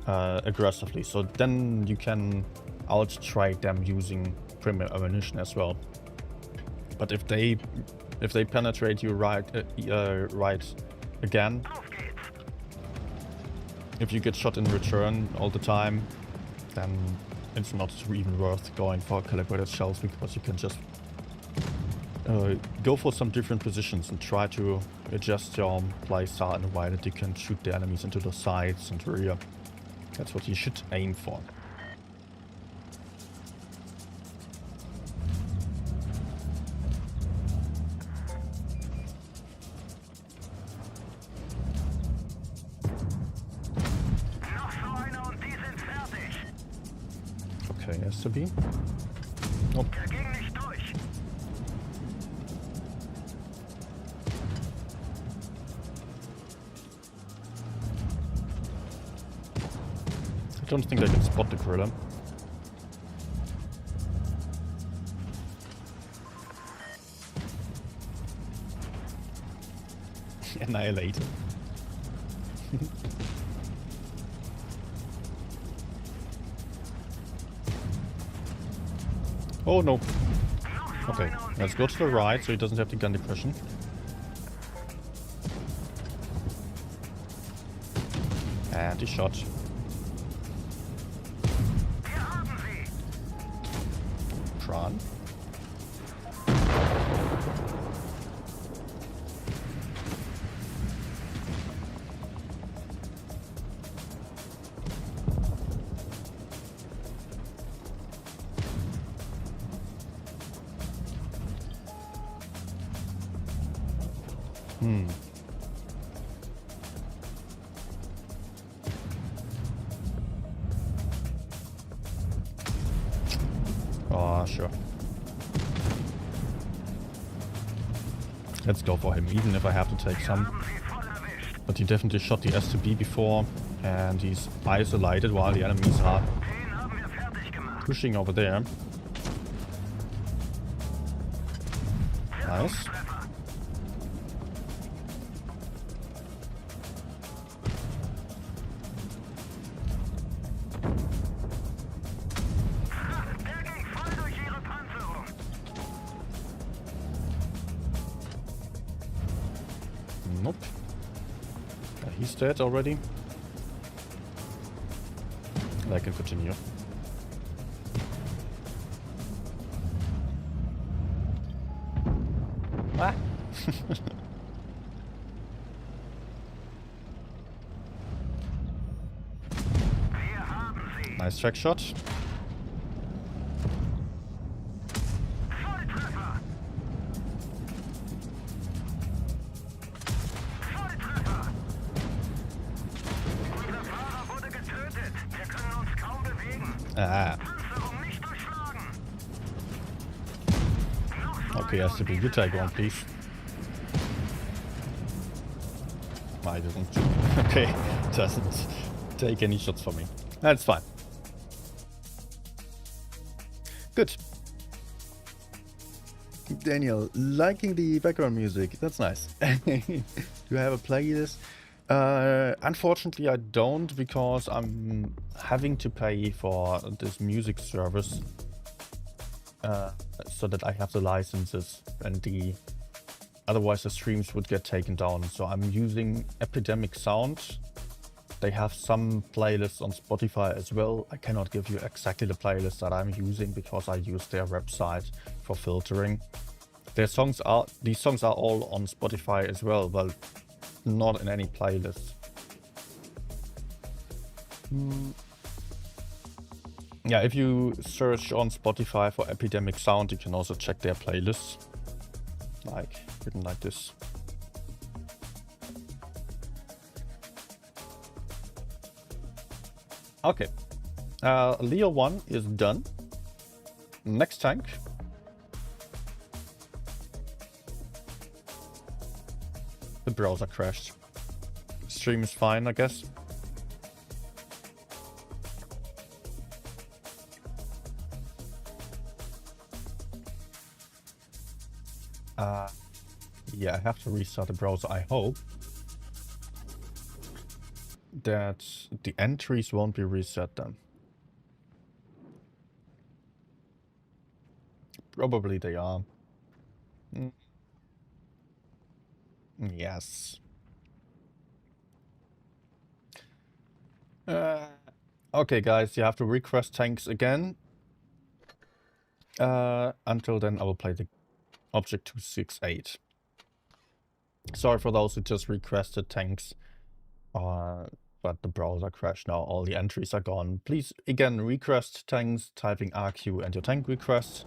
[SPEAKER 1] aggressively. So then you can out-trade them using premium ammunition as well. But if they penetrate you right again, if you get shot in return all the time, then it's not even worth going for calibrated shells, because you can just go for some different positions and try to adjust your playstyle in a way that you can shoot the enemies into the sides and rear. That's what you should aim for. Okay, has to be. Nope. I don't think I can spot the gorilla. Annihilated. Oh no. Okay, let's go to the right so he doesn't have the gun depression. And he shot. Tron. Oh, sure. Let's go for him, even if I have to take some. But he definitely shot the S2B before, and he's isolated while the enemies are pushing over there. Nice. Nope. He's dead already. I can continue. Ah. Nice track shot. Ah. Okay, has to be. You take one, please. I didn't. Okay, doesn't take any shots for me. That's fine. Good. Daniel, liking the background music. That's nice. Do I have a playlist? Unfortunately, I don't, because I'm having to pay for this music service so that I have the licenses, and otherwise the streams would get taken down. So I'm using Epidemic Sound. They have some playlists on Spotify as well. I cannot give you exactly the playlist that I'm using because I use their website for filtering. These songs are all on Spotify as well, but not in any playlist. Yeah, if you search on Spotify for Epidemic Sound, you can also check their playlists. Like, written like this. Okay. Leo 1 is done. Next tank. The browser crashed. Stream is fine, I guess. Yeah, I have to restart the browser. I hope that the entries won't be reset then. Probably they are. Yes. Okay, guys, you have to request tanks again. Until then, I will play the Object 268. Sorry for those who just requested tanks, but the browser crashed now. All the entries are gone. Please, again, request tanks, typing RQ and your tank request.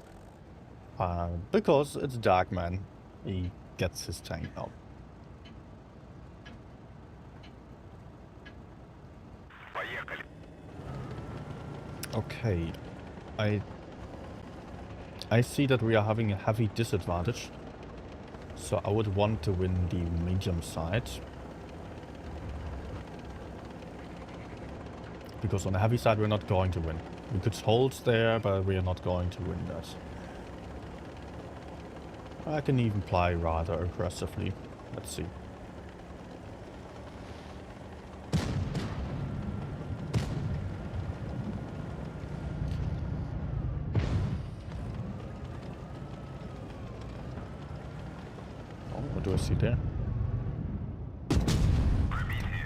[SPEAKER 1] Because it's Darkman. He gets his tank now. Okay. I see that we are having a heavy disadvantage. So I would want to win the medium side. Because on the heavy side we're not going to win. We could hold there, but we are not going to win that. I can even play rather aggressively. Let's see. Oh, what do I see there?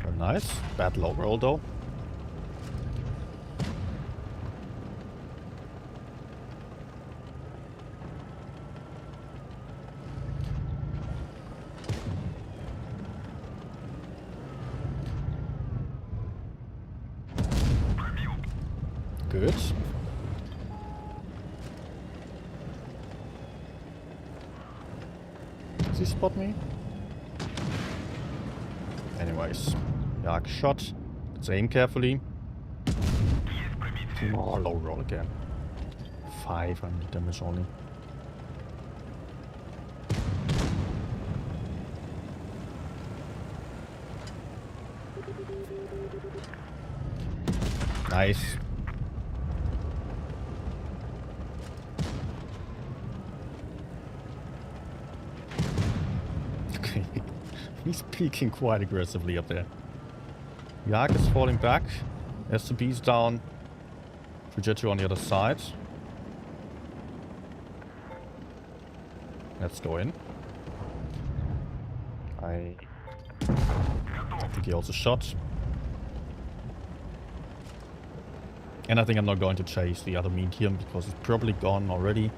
[SPEAKER 1] Very nice. Bad low roll though. Good. Does he spot me? Anyways, Yak shot. Let's aim carefully. Oh, low roll again. 500 damage only. Nice. Okay. He's peeking quite aggressively up there. Yak is falling back. SCB's down. Fujitsu on the other side. Let's go in. I think he also shot. And I think I'm not going to chase the other medium because it's probably gone already.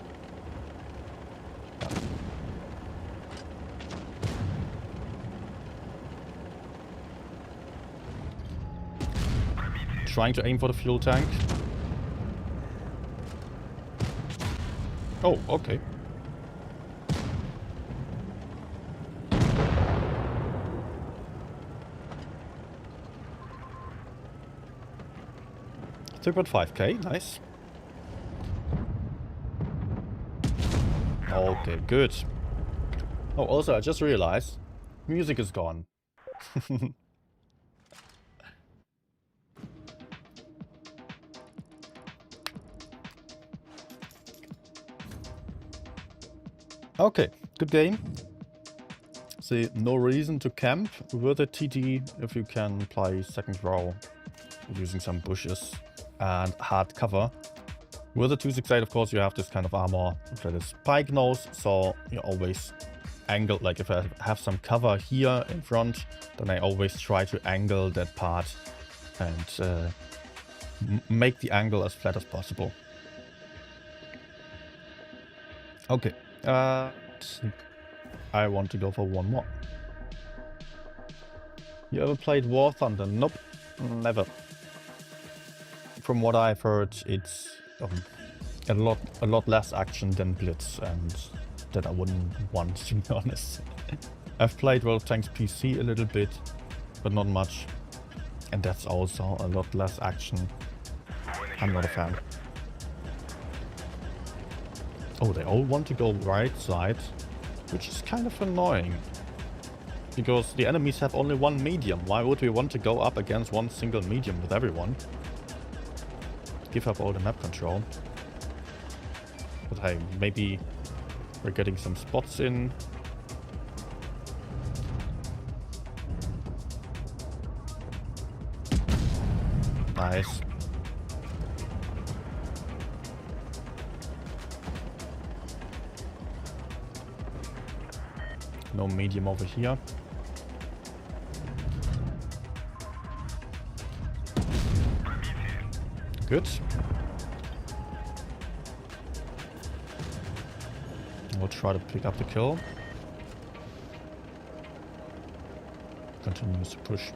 [SPEAKER 1] Trying to aim for the fuel tank. Oh, okay. $3.5k, nice. Okay, good. Oh, also, I just realized music is gone. Okay, good game. See, no reason to camp with a TD if you can play second row using some bushes and hard cover. With a 268, of course, you have this kind of armor that is pike nose, so you always angle, like if I have some cover here in front, then I always try to angle that part and make the angle as flat as possible. Okay, I want to go for one more. You ever played War Thunder? Nope, never. From what I've heard, it's a lot less action than Blitz, and that I wouldn't want, to be honest. I've played World of Tanks PC a little bit, but not much, and that's also a lot less action. I'm not a fan. Oh, they all want to go right side, which is kind of annoying. Because the enemies have only one medium. Why would we want to go up against one single medium with everyone? Give up all the map control. But hey, maybe we're getting some spots in. Nice. No medium over here. Good. We'll try to pick up the kill. Continues to push.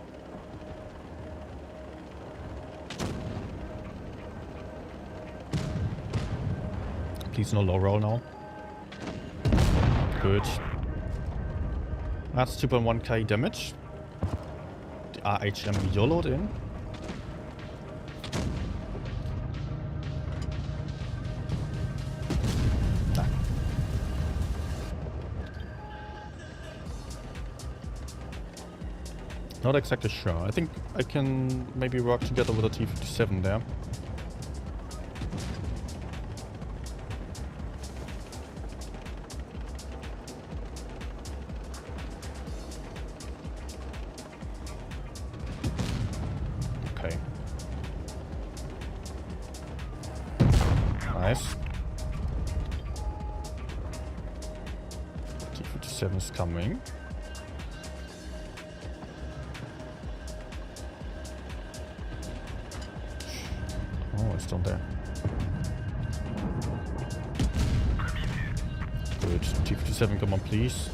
[SPEAKER 1] Please no low roll now. Good. That's 2.1k damage. The RHM YOLO'd in. Not exactly sure. I think I can maybe work together with a T-57 there. Okay. Nice. T-57 is coming. Oh, it's down there. Good. T-57, come on, please.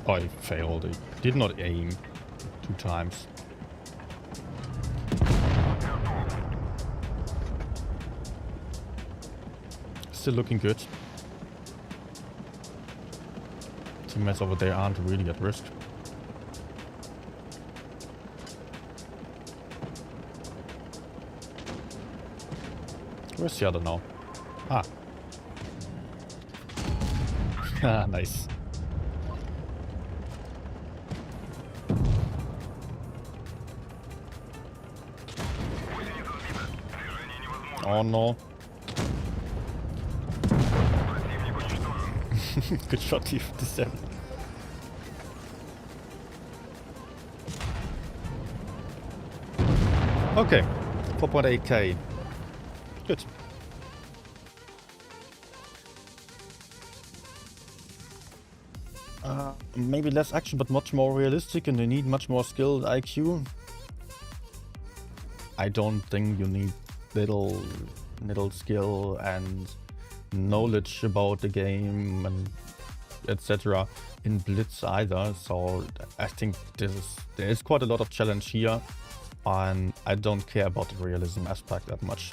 [SPEAKER 1] Oh, I failed. I did not aim 2 times. Still looking good. Teammates over there aren't really at risk. Where's the other now? Ah. Ah, nice. Oh no. Good shot, T-57. Okay, 4.8k. Good. Maybe less action, but much more realistic, and you need much more skill IQ. I don't think you need little skill and knowledge about the game and etc. in Blitz either. So I think there is quite a lot of challenge here, and I don't care about the realism aspect that much.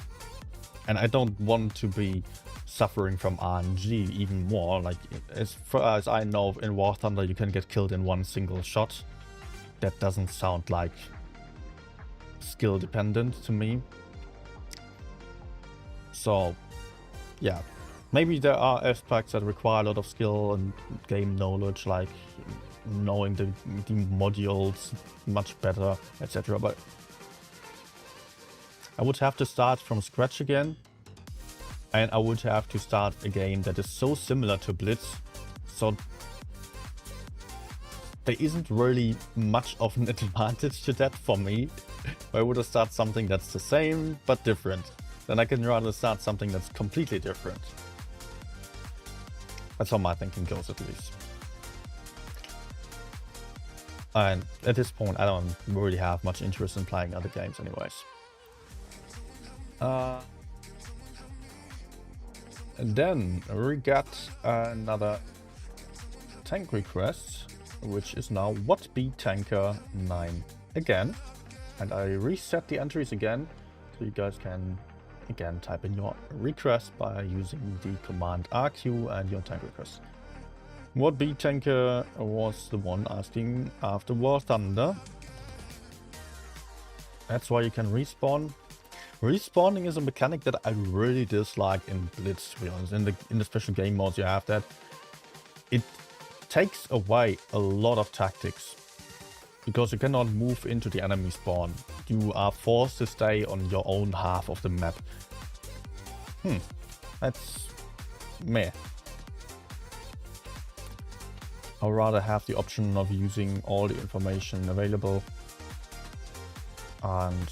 [SPEAKER 1] And I don't want to be suffering from RNG even more. Like, as far as I know, in War Thunder you can get killed in one single shot. That doesn't sound like skill dependent to me. So yeah, maybe there are aspects that require a lot of skill and game knowledge, like knowing the modules much better, etc. But I would have to start from scratch again, and I would have to start a game that is so similar to Blitz, so there isn't really much of an advantage to that for me. I would have started something that's the same but different. Then I can rather start something that's completely different. That's how my thinking goes, at least. And at this point, I don't really have much interest in playing other games anyways. And then we got another tank request, which is now what be tanker 9 again. And I reset the entries again, so you guys can again type in your request by using the command RQ and your tank request. What be tanker was the one asking after War Thunder. That's why you can respawn. Respawning is a mechanic that I really dislike in Blitz, to be honest. In the special game modes you have that. It takes away a lot of tactics, because you cannot move into the enemy spawn. You are forced to stay on your own half of the map. That's meh. I'd rather have the option of using all the information available and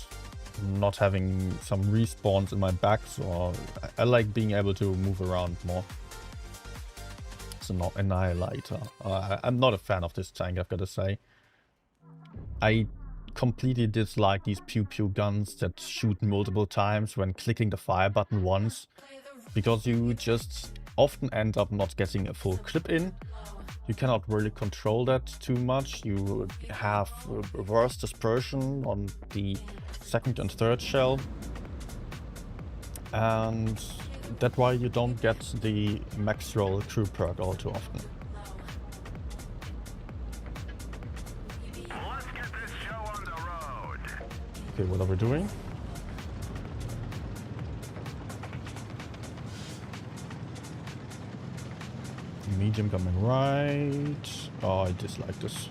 [SPEAKER 1] not having some respawns in my back, so I like being able to move around more. So not Annihilator. I'm not a fan of this tank, I've got to say. I completely dislike these pew-pew guns that shoot multiple times when clicking the fire button once, because you just often end up not getting a full clip in. You cannot really control that too much. You have reverse dispersion on the second and third shell, and that's why you don't get the max roll crew perk all too often.
[SPEAKER 2] Let's get this show on the road.
[SPEAKER 1] Okay, what are we doing? Medium coming right. Oh, I dislike this.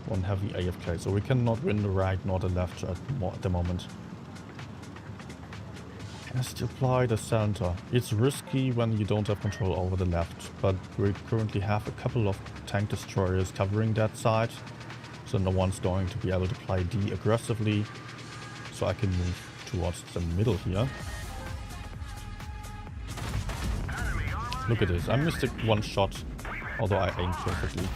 [SPEAKER 1] One heavy AFK, so we cannot win the right nor the left at the moment. Has to apply the center. It's risky when you don't have control over the left, but we currently have a couple of tank destroyers covering that side, so no one's going to be able to play D aggressively, so I can move towards the middle here. Look at this, I missed it one shot, although I aimed perfectly.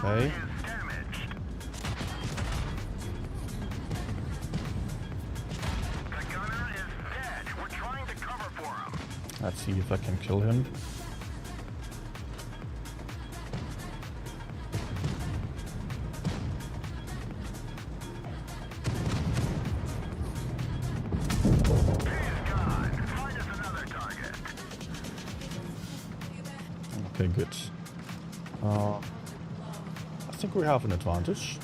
[SPEAKER 1] Okay. Let's see if I can kill him. Okay, good. I think we have an advantage.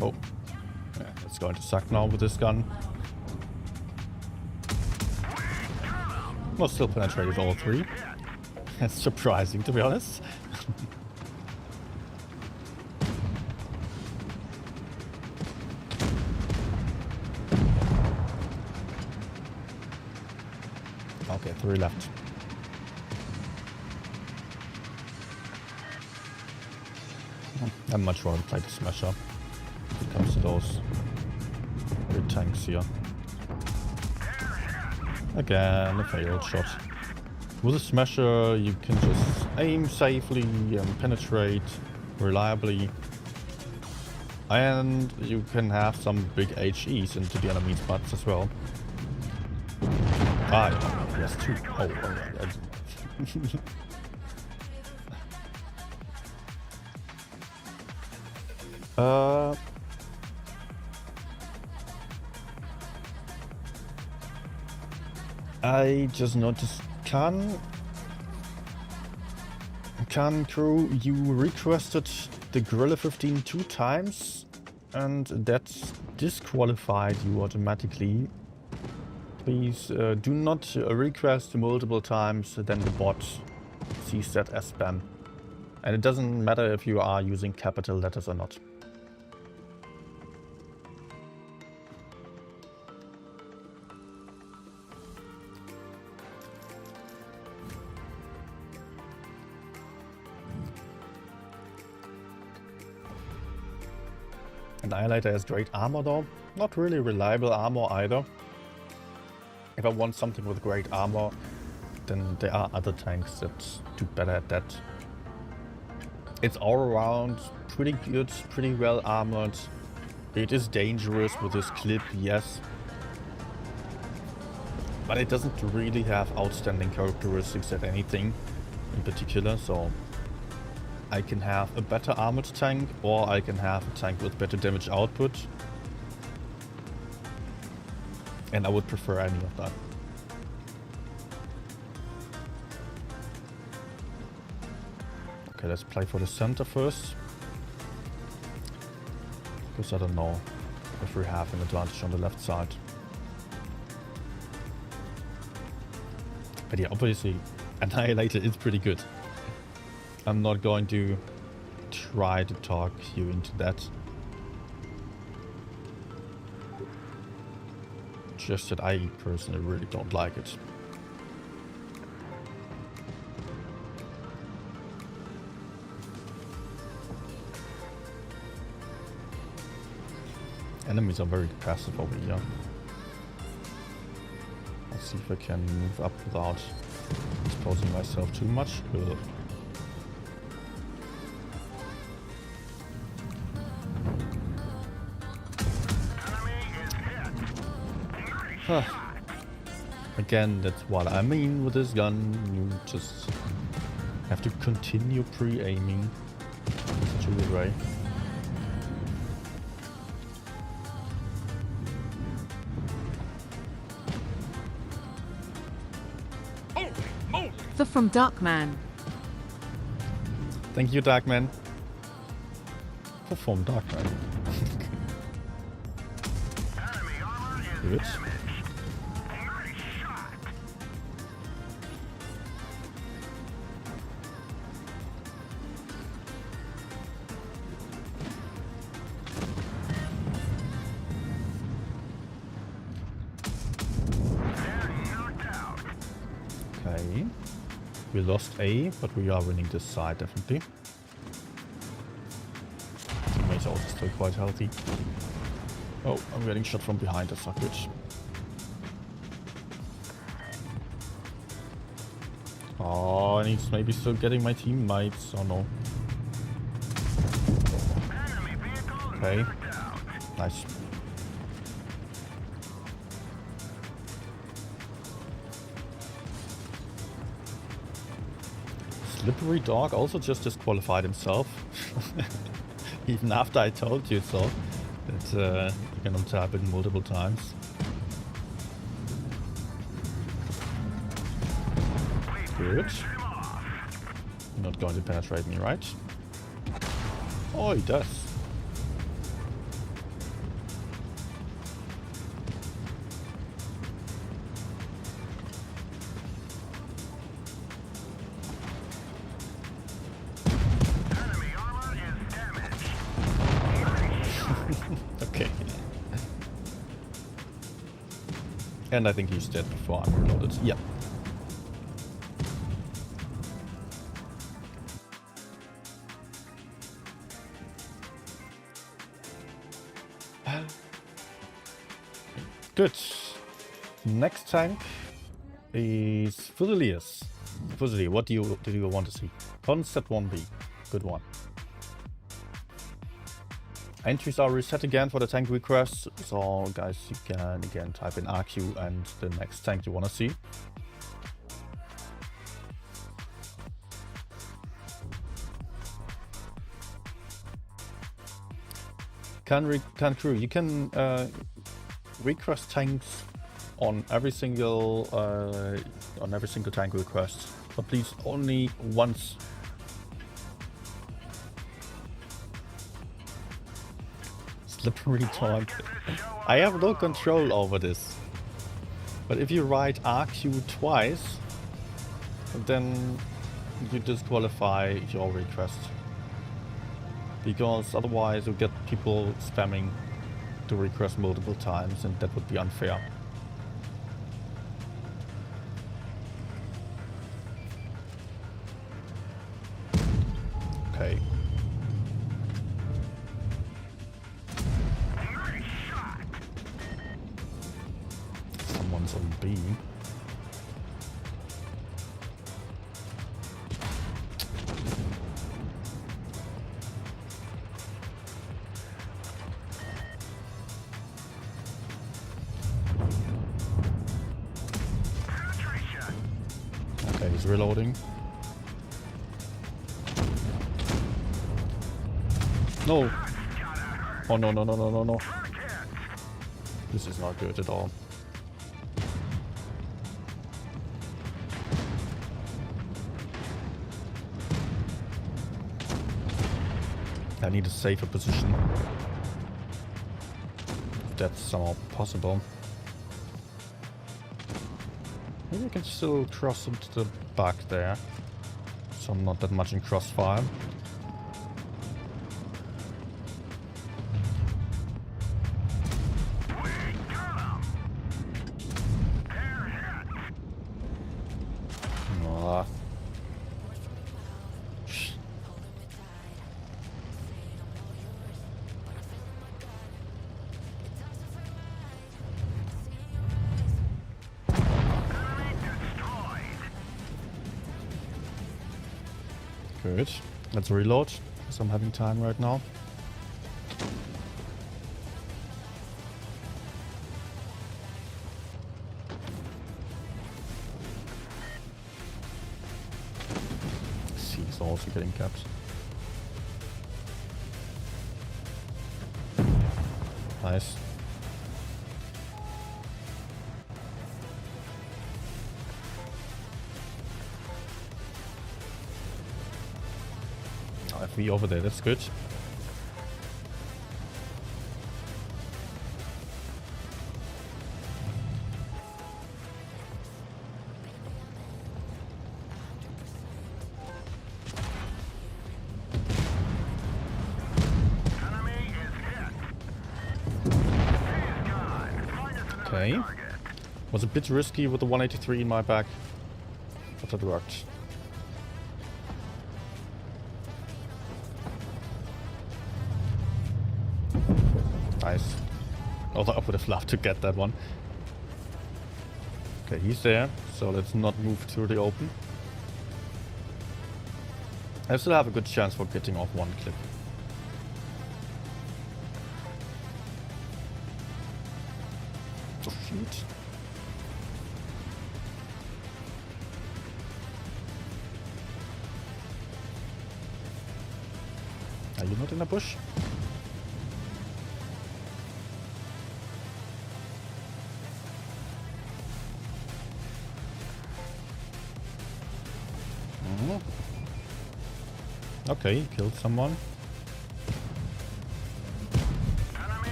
[SPEAKER 1] Oh, yeah, it's going to suck now with this gun. Well, still penetrated all three. That's surprising, to be honest. Okay, 3 left. I'd much rather play the Smasher if it comes to those big tanks here. Again, a failed shot. With a Smasher, you can just aim safely and penetrate reliably. And you can have some big HEs into the enemy's butts as well. Ah, yeah, yes, 2. Oh, alright. I just noticed, can crew, you requested the Gorilla 15 2 times, and that's disqualified you automatically. Please do not request multiple times, then the bot sees that as spam. And it doesn't matter if you are using capital letters or not. Annihilator has great armor though. Not really reliable armor either. If I want something with great armor, then there are other tanks that do better at that. It's all around pretty good, pretty well armored. It is dangerous with this clip, yes. But it doesn't really have outstanding characteristics at anything in particular, so I can have a better armored tank, or I can have a tank with better damage output. And I would prefer any of that. Okay, let's play for the center first. Because I don't know if we have an advantage on the left side. But yeah, obviously Annihilator is pretty good. I'm not going to try to talk you into that. Just that I personally really don't like it. Enemies are very passive over here. Let's see if I can move up without exposing myself too much. Ugh. Again, that's what I mean with this gun. You just have to continue pre-aiming. Stupid way.
[SPEAKER 3] From Darkman.
[SPEAKER 1] Thank you, Darkman. From Darkman. Good. Okay. We lost A, but we are winning this side, definitely. Teammates are also still quite healthy. Oh, I'm getting shot from behind, that's not good. Oh, and he's maybe still getting my teammates, oh no. Okay, nice. Slippery Dog also just disqualified himself. Even after I told you so. That you can tap it multiple times. Good. You're not going to penetrate me, right? Oh, he does. Okay. And I think he's dead before I'm reloaded. Yeah. Good. Next tank is Fusiliers. Fusilier, what do you want to see? Concept 1B. Good one. Entries are reset again for the tank requests, so guys, you can again type in RQ and the next tank you want to see. Can crew, you can request tanks on every single tank request, but please only once. slippery dog. I have no control over this. But if you write RQ twice, then you disqualify your request. Because otherwise you get people spamming the request multiple times, and that would be unfair. Okay. Someone's on B. Okay, he's reloading. No! Oh no, no, no, no, no, no. This is not good at all. I need a safer position. If that's somehow possible. Maybe I can still cross into the back there. So I'm not that much in crossfire. Ah. Good. Let's reload, because I'm having time right now. C is also getting capped. Nice. FV over there, that's good. Okay. Was a bit risky with the 183 in my back, but that worked. Nice. Although I would have loved to get that one. Okay, he's there, so let's not move to the open. I still have a good chance for getting off one clip. Oh shoot. Are you not in a bush? Okay, killed someone.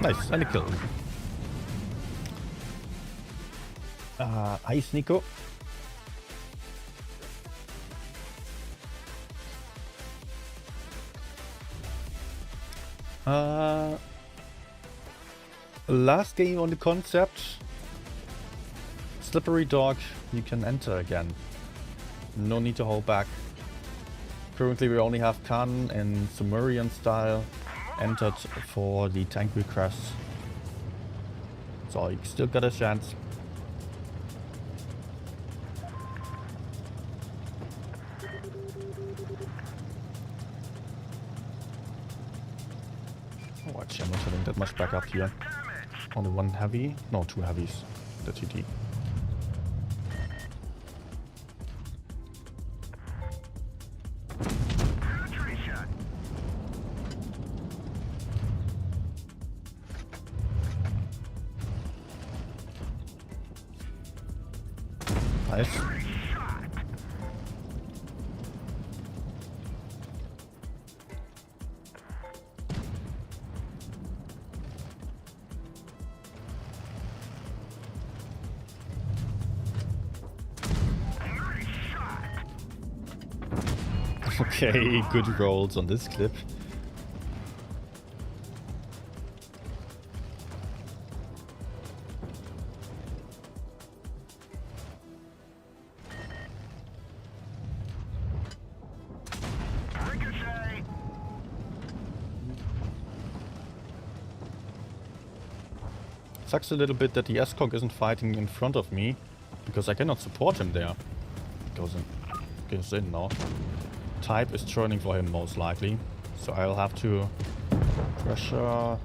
[SPEAKER 1] Nice, and a kill. Ice Nico. Last game on the concept. Slippery dog, you can enter again. No need to hold back. Currently we only have Khan in Sumerian style entered for the tank request. So you still got a chance. Oh, actually I'm not having that much backup here. Only one heavy, no, two heavies. The TD. Nice. Okay, good rolls on this clip.
[SPEAKER 2] Ricochet.
[SPEAKER 1] Sucks a little bit that the S-Cog isn't fighting in front of me, because I cannot support him there. Goes in now. Type is churning for him most likely, so I'll have to pressure.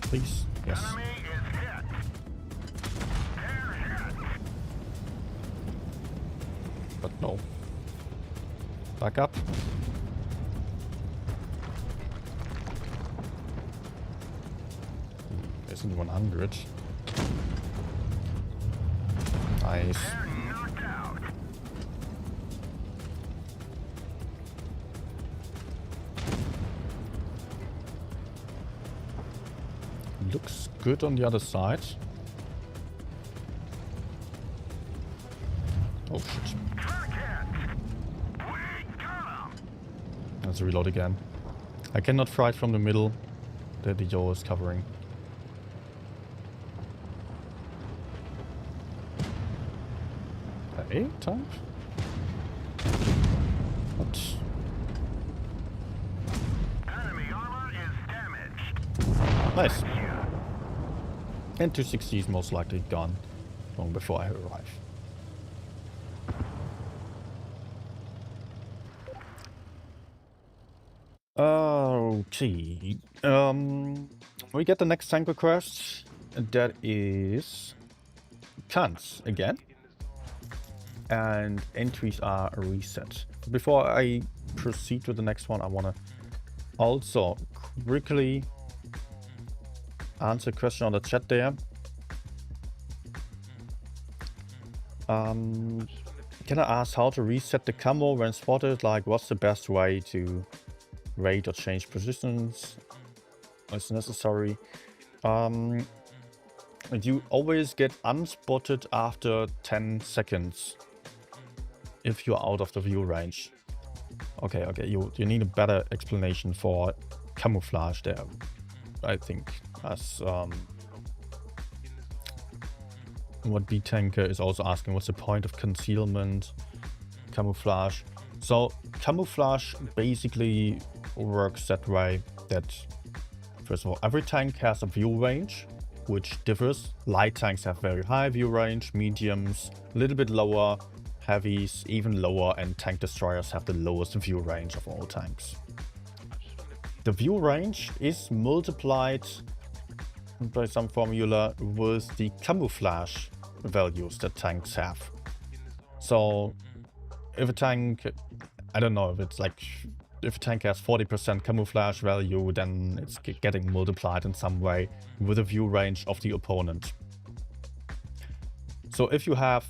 [SPEAKER 1] Please, yes.
[SPEAKER 2] Enemy is hit. They're hit.
[SPEAKER 1] But no. Back up. Isn't 100. Nice.
[SPEAKER 2] They're knocked out.
[SPEAKER 1] Looks good on the other side. Oh shit.
[SPEAKER 2] Truck hit. We got him.
[SPEAKER 1] Let's reload again. I cannot fight from the middle that the Yo is covering. A type? What?
[SPEAKER 2] Enemy armor is damaged.
[SPEAKER 1] Nice. And 260 is most likely gone long before I arrive. Okay. We get the next tank request. That is Kans again. And entries are reset. Before I proceed with the next one, I want to also quickly answer a question on the chat there. Can I ask how to reset the camo when spotted? Like, what's the best way to rate or change positions as necessary? You always get unspotted after 10 seconds if you're out of the view range. Okay, you need a better explanation for camouflage there, I think, as what B-Tanker is also asking, what's the point of concealment, camouflage? So camouflage basically works that way that, first of all, every tank has a view range, which differs. Light tanks have very high view range, mediums a little bit lower, heavies even lower, and tank destroyers have the lowest view range of all tanks. The view range is multiplied by some formula with the camouflage values that tanks have. So if a tank, I don't know, if it's like, if a tank has 40% camouflage value, then it's getting multiplied in some way with the view range of the opponent. So if you have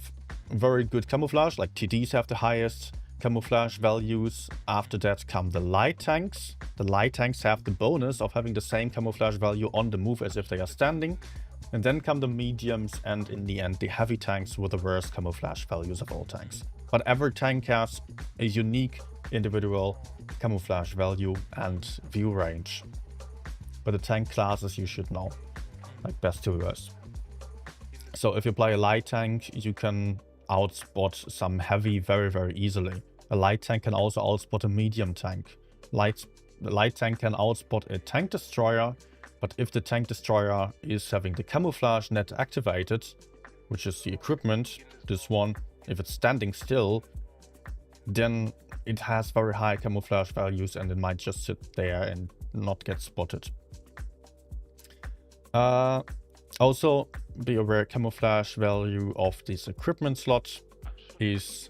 [SPEAKER 1] very good camouflage, like TDs have the highest camouflage values, after that come the light tanks. The light tanks have the bonus of having the same camouflage value on the move as if they are standing. And then come the mediums, and in the end the heavy tanks with the worst camouflage values of all tanks. But every tank has a unique individual camouflage value and view range. But the tank classes you should know, like best to worst. So if you play a light tank, you can outspot some heavy very easily. A light tank can also outspot a medium tank. The light tank can outspot a tank destroyer, but if the tank destroyer is having the camouflage net activated, which is the equipment, this one, if it's standing still, then it has very high camouflage values and it might just sit there and not get spotted. Also, be aware camouflage value of this equipment slot is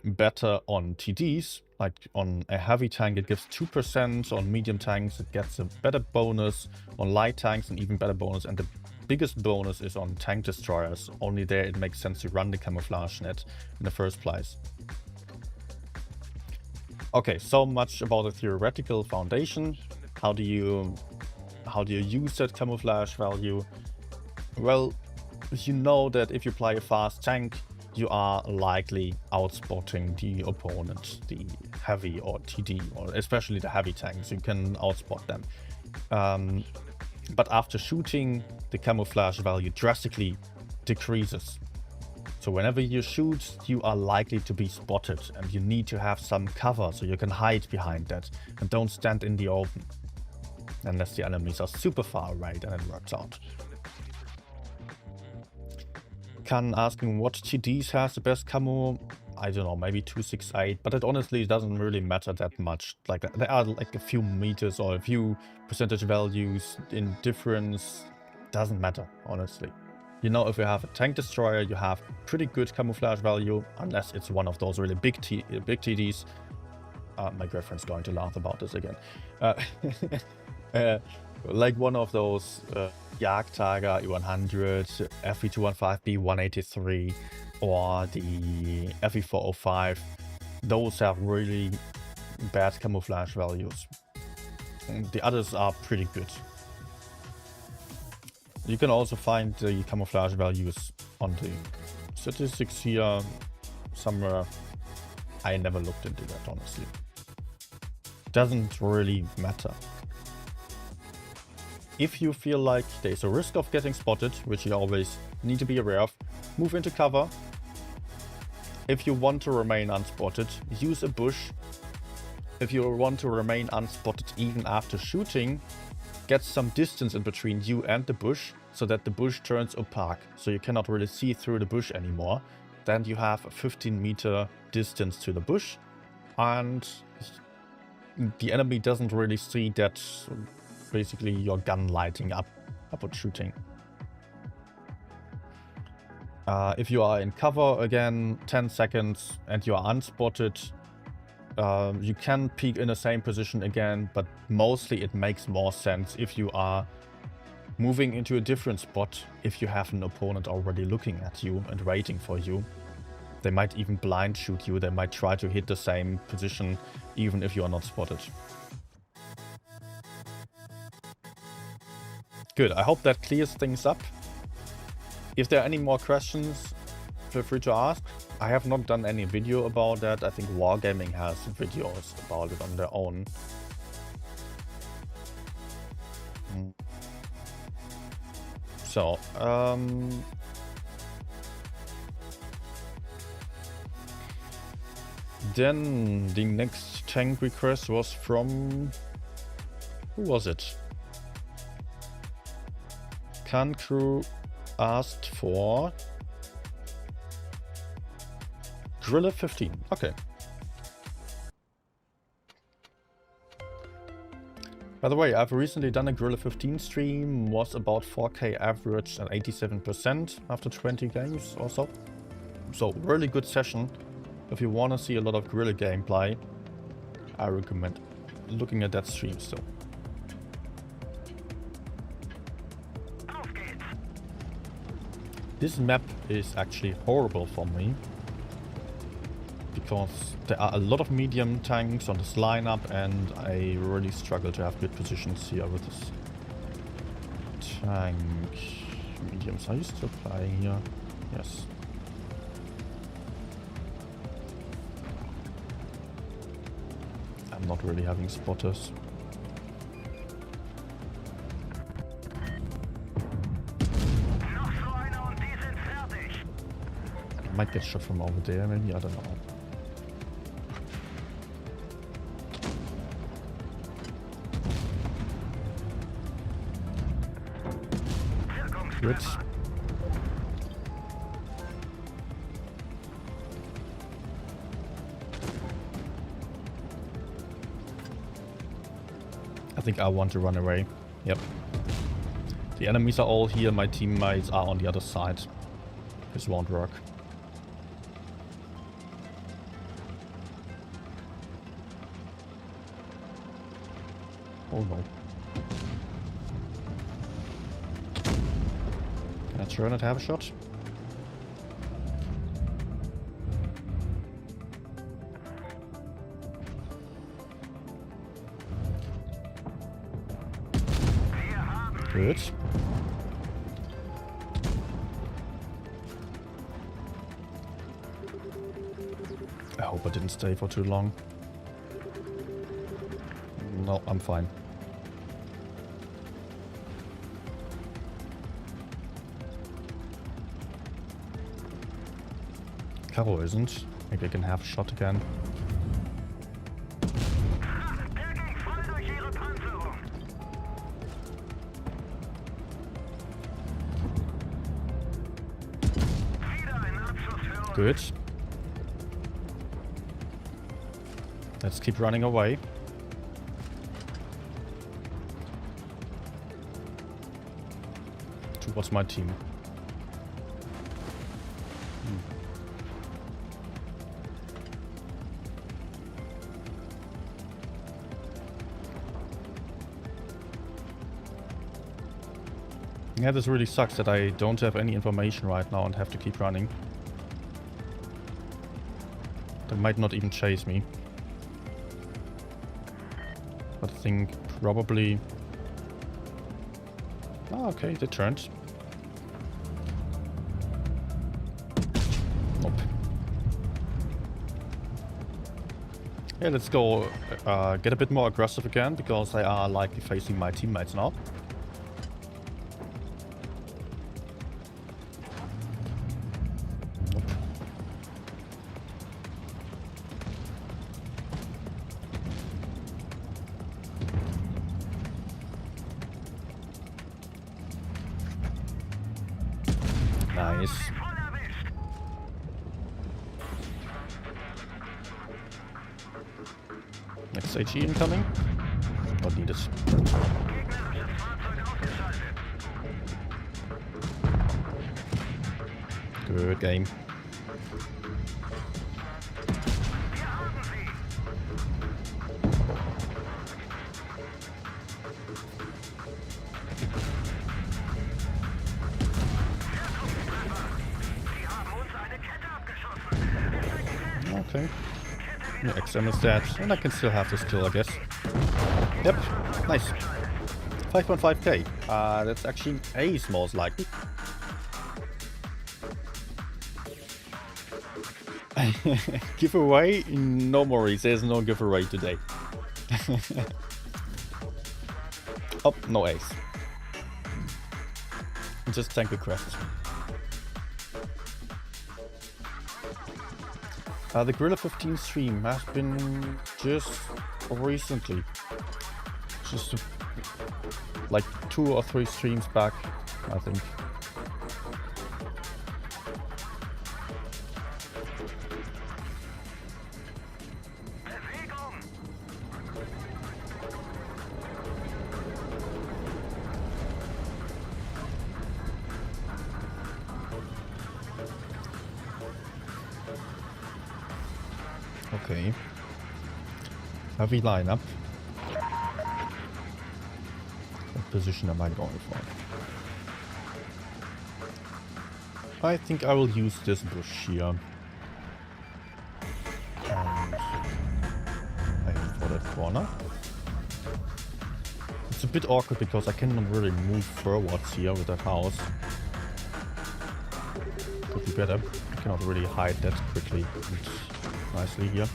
[SPEAKER 1] better on TDs. Like on a heavy tank it gives 2%, on medium tanks it gets a better bonus, on light tanks an even better bonus, and the biggest bonus is on tank destroyers. Only there it makes sense to run the camouflage net in the first place. Okay, so much about the theoretical foundation. How do you use that camouflage value? Well, you know that if you play a fast tank, you are likely outspotting the opponent, the heavy or TD, or especially the heavy tanks. You can outspot them. But after shooting, the camouflage value drastically decreases. So whenever you shoot, you are likely to be spotted, and you need to have some cover so you can hide behind that and don't stand in the open. Unless the enemies are super far away, then it works out. Can asking what TDs has the best camo? I don't know, maybe 268, but it honestly doesn't really matter that much. Like, there are like a few meters or a few percentage values in difference. Doesn't matter, honestly. You know, if you have a tank destroyer, you have pretty good camouflage value, unless it's one of those really big TDs. My girlfriend's going to laugh about this again. Like one of those Jagdtiger E100, FE215B 183, or the FE405. Those have really bad camouflage values. And the others are pretty good. You can also find the camouflage values on the statistics here somewhere. I never looked into that, honestly. Doesn't really matter. If you feel like there's a risk of getting spotted, which you always need to be aware of, move into cover. If you want to remain unspotted, use a bush. If you want to remain unspotted even after shooting, get some distance in between you and the bush so that the bush turns opaque, so you cannot really see through the bush anymore. Then you have a 15-meter distance to the bush, and the enemy doesn't really see that, basically your gun lighting up upon shooting. If you are in cover, again, 10 seconds, and you are unspotted, you can peek in the same position again, but mostly it makes more sense if you are moving into a different spot, if you have an opponent already looking at you and waiting for you. They might even blind shoot you, they might try to hit the same position even if you are not spotted. Good, I hope that clears things up. If there are any more questions, feel free to ask. I have not done any video about that. I think Wargaming has videos about it on their own. So, then the next tank request was from... who was it? Can Crew asked for Gorilla 15. Okay. By the way, I've recently done a Gorilla 15 stream, was about 4K average and 87% after 20 games or so. So, really good session. If you want to see a lot of Gorilla gameplay, I recommend looking at that stream still. This map is actually horrible for me, because there are a lot of medium tanks on this lineup and I really struggle to have good positions here with this tank. Mediums, are you still playing here? Yes. I'm not really having spotters. I might get shot from over there, maybe, I don't know. Good. I think I want to run away. Yep. The enemies are all here, my teammates are on the other side. This won't work. Oh no. Can I turn it, have a shot? Good. Hope I didn't stay for too long. No, I'm fine. Caro isn't. Maybe I can have a shot again.
[SPEAKER 2] Der ging voll durch ihre Panzerung. Wieder ein Abschuss für uns.
[SPEAKER 1] Good. Let's keep running away. Towards my team. Yeah, this really sucks that I don't have any information right now and have to keep running. They might not even chase me. But I think probably... Oh, okay, they turned. Nope. Yeah, let's go get a bit more aggressive again, because they are likely facing my teammates now. Nope. Nice.
[SPEAKER 2] Voll erwischt.
[SPEAKER 1] Next HE incoming. Not needed.
[SPEAKER 2] Gegnerisches Fahrzeug ausgeschaltet.
[SPEAKER 1] Good game.
[SPEAKER 2] Wir haben sie. Sie haben uns eine Kette abgeschossen.
[SPEAKER 1] Okay. Yeah, XM is dead, and I can still have this kill, I guess. Yep, nice. 5.5k. That's actually ace most likely. Giveaway? No worries, there's no giveaway today. Oh, no ace. Just tank request. The Gorilla 15 stream has been just recently. Just like 2 or 3 streams back, I think.
[SPEAKER 2] Bewegung.
[SPEAKER 1] Okay. Heavy lineup. What position am I going for? I think I will use this bush here. And aim for that corner. It's a bit awkward because I cannot really move forwards here with that house. Could be better. I cannot really hide that quickly and nicely here.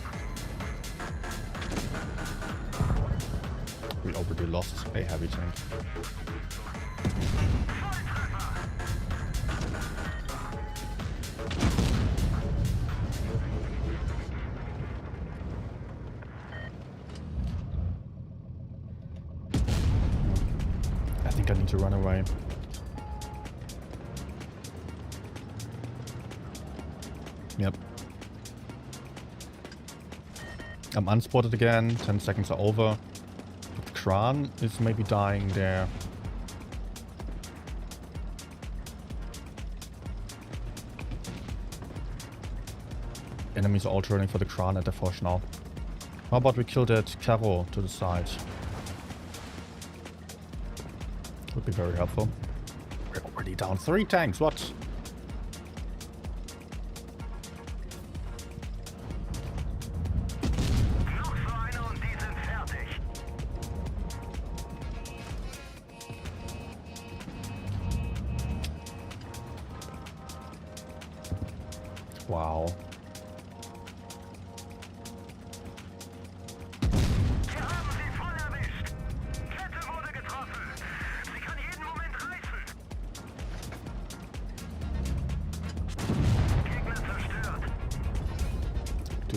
[SPEAKER 1] We already lost a heavy tank. I think I need to run away. Yep. I'm unspotted again. 10 seconds are over. The Kran is maybe dying there. Enemies are all turning for the Kran at the Forge now. How about we kill that Caro to the side? Would be very helpful. We're already down 3 tanks, what?
[SPEAKER 2] Noch so eine und die sind fertig.
[SPEAKER 1] Wow.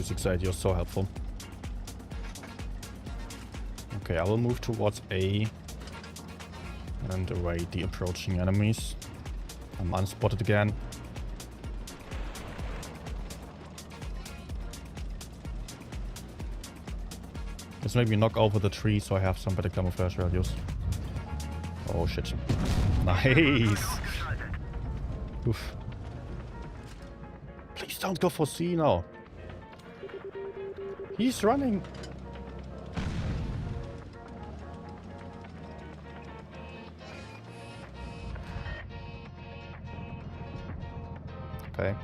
[SPEAKER 1] 268, you're so helpful. Okay, I will move towards A and await the approaching enemies. I'm unspotted again. Let's maybe knock over the tree so I have some better camouflage values. Oh shit. Nice! Oof. Please don't go for C now. He's running. Okay.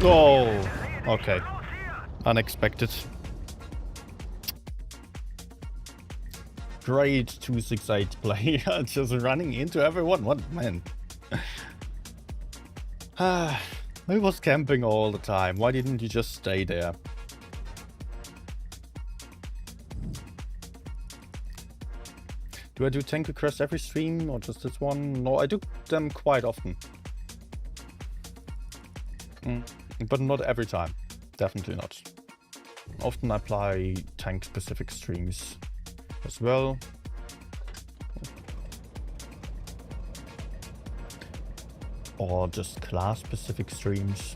[SPEAKER 1] Oh, okay. Unexpected. Great 268 player, just running into everyone. What, man? He was camping all the time. Why didn't you just stay there? Do I do tank requests every stream or just this one? No, I do them quite often. But not every time. Definitely not. Often I play tank-specific streams as well. Or just class-specific streams.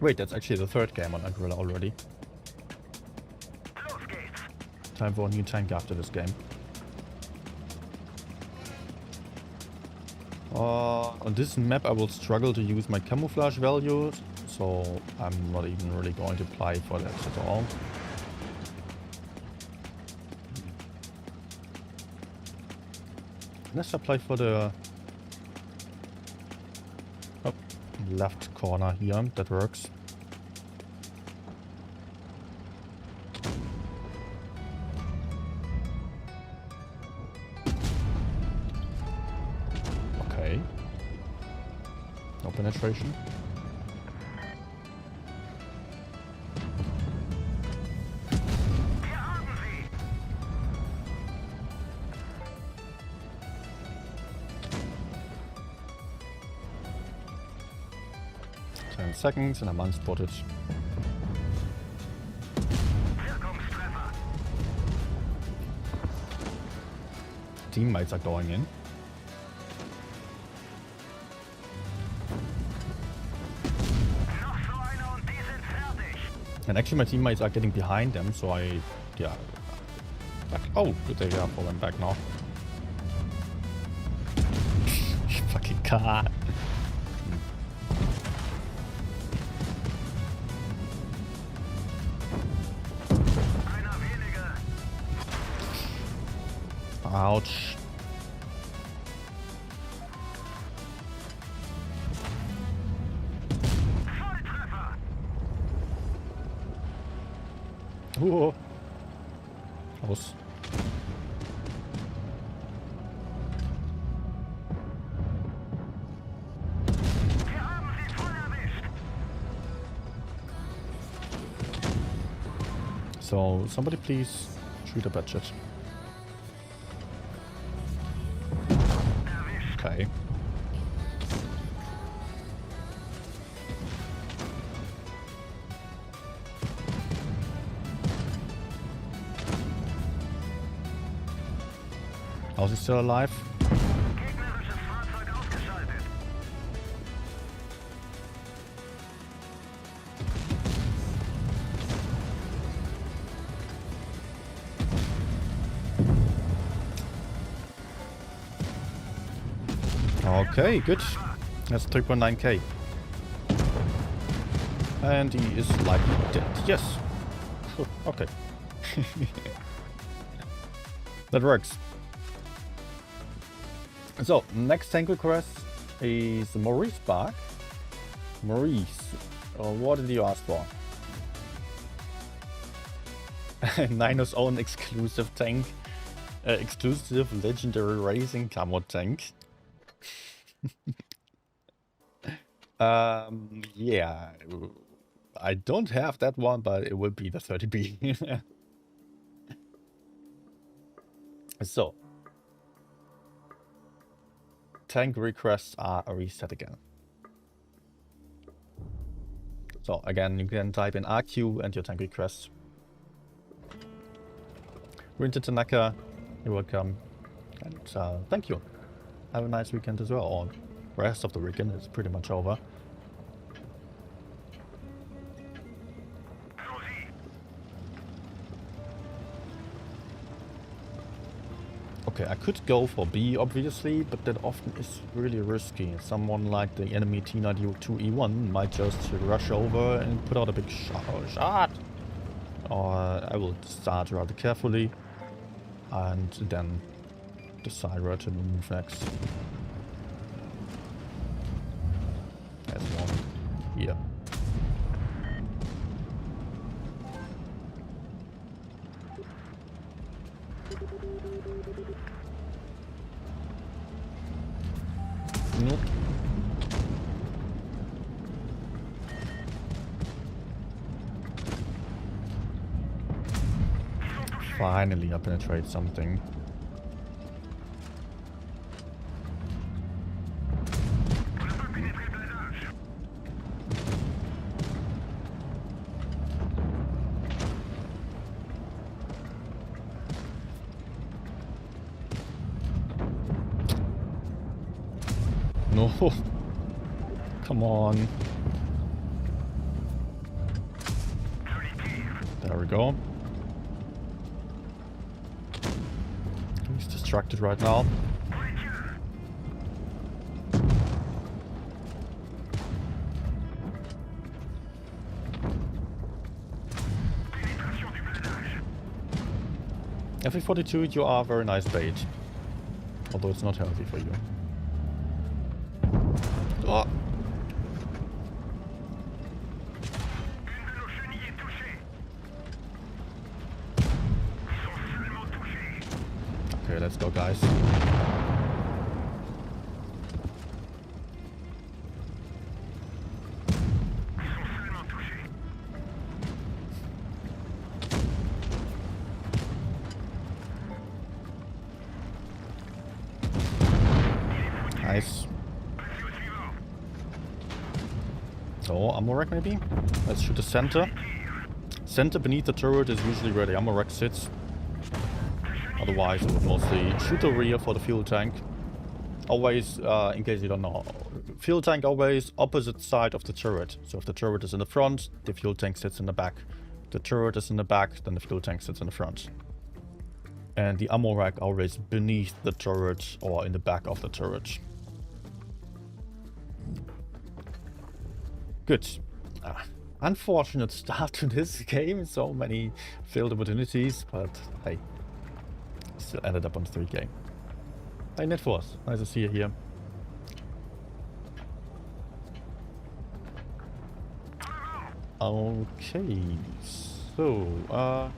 [SPEAKER 1] Wait, that's actually the third game on Agrilla already. Time for a new tank after this game. On this map I will struggle to use my camouflage values, so I'm not even really going to apply for that at all. Let's apply for the left corner here, that works. Okay. No penetration. Seconds and I'm unspotted. Teammates are going in. And actually my teammates are getting behind them, so yeah. Oh, good, they are falling back now. You fucking can't. Ouch. Whoa. Close. So, somebody please shoot a budget. Okay. How's he still alive? Okay, good. That's 3.9k. And he is likely dead. Yes. Okay. That works. So, next tank request is Maurice back. Maurice, what did you ask for? Nino's own exclusive tank. Exclusive legendary racing camo tank. Yeah. I don't have that one, but it will be the 30B. So, tank requests are reset again. So again, you can type in RQ and your tank request. Winter Tanaka, you're welcome. And thank you. Have a nice weekend as well. Or rest of the weekend is pretty much over. Okay, I could go for B, obviously, but that often is really risky. Someone like the enemy T92E1 might just rush over and put out a big shot. Or I will start rather carefully and then decide where to move next. There's one here. Nope. Finally, I penetrate something. No. Come on. There we go. He's distracted right now. FE42, you are very nice bait. Although it's not healthy for you. Oh. Okay, let's go, guys. Nice. So, ammo rack maybe? Let's shoot the center. Center beneath the turret is usually where the ammo rack sits. Otherwise, I would mostly shoot the rear for the fuel tank. Always, in case you don't know, fuel tank always opposite side of the turret. So if the turret is in the front, the fuel tank sits in the back. If the turret is in the back, then the fuel tank sits in the front. And the ammo rack always beneath the turret or in the back of the turret. Good. Unfortunate start to this game. So many failed opportunities, but hey, still ended up on 3K. Hey, Net Force. Nice to see you here. Okay, so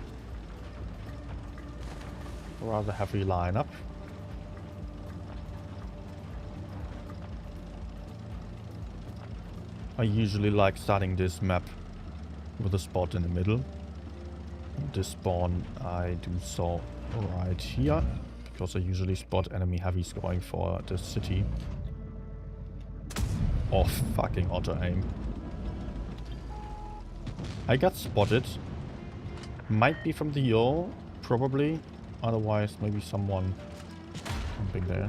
[SPEAKER 1] rather heavy lineup. I usually like starting this map with a spot in the middle. This spawn I do so right here, because I usually spot enemy heavies going for the city. Oh, fucking auto aim. I got spotted. Might be from the hill, probably. Otherwise, maybe someone camping there.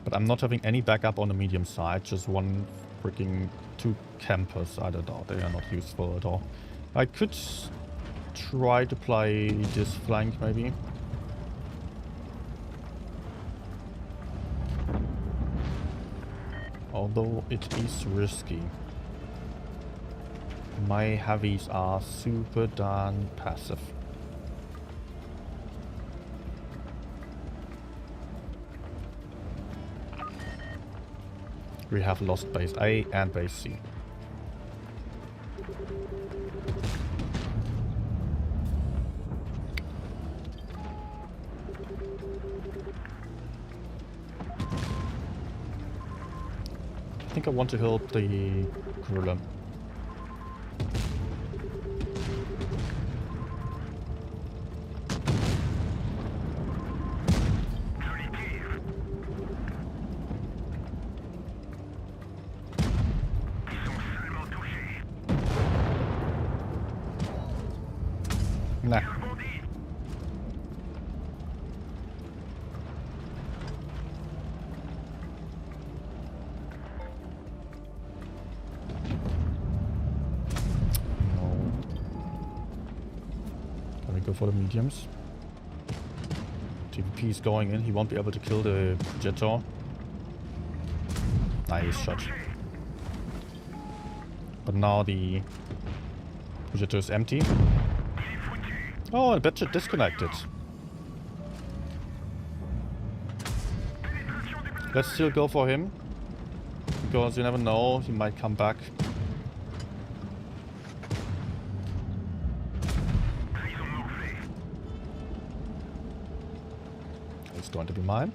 [SPEAKER 1] But I'm not having any backup on the medium side, just one freaking two campers. I don't know, they are not useful at all. I could try to play this flank maybe. Although it is risky. My heavies are super darn passive. We have lost base A and base C. I think I want to help the gorilla. Nah. No. Can we go for the mediums? TVP is going in. He won't be able to kill the Jetor. Nice shot. But now the Jetor is empty. Oh, the Badger disconnected. Let's still go for him. Because you never know, he might come back. It's going to be mine.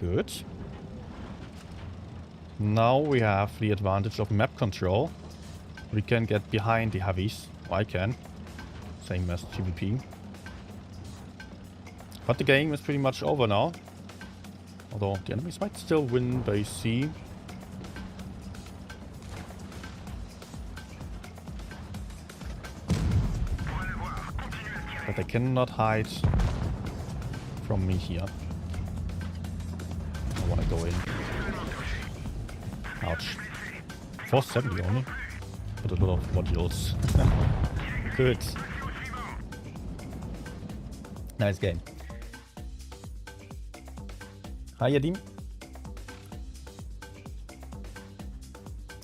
[SPEAKER 1] Good. Now we have the advantage of map control. We can get behind the heavies. Well, I can. Same as TVP. But the game is pretty much over now. Although the enemies might still win base C. But they cannot hide from me here. I want to go in. Ouch. 470 only. But a lot of modules. Good. Nice game. Hi, Yadim.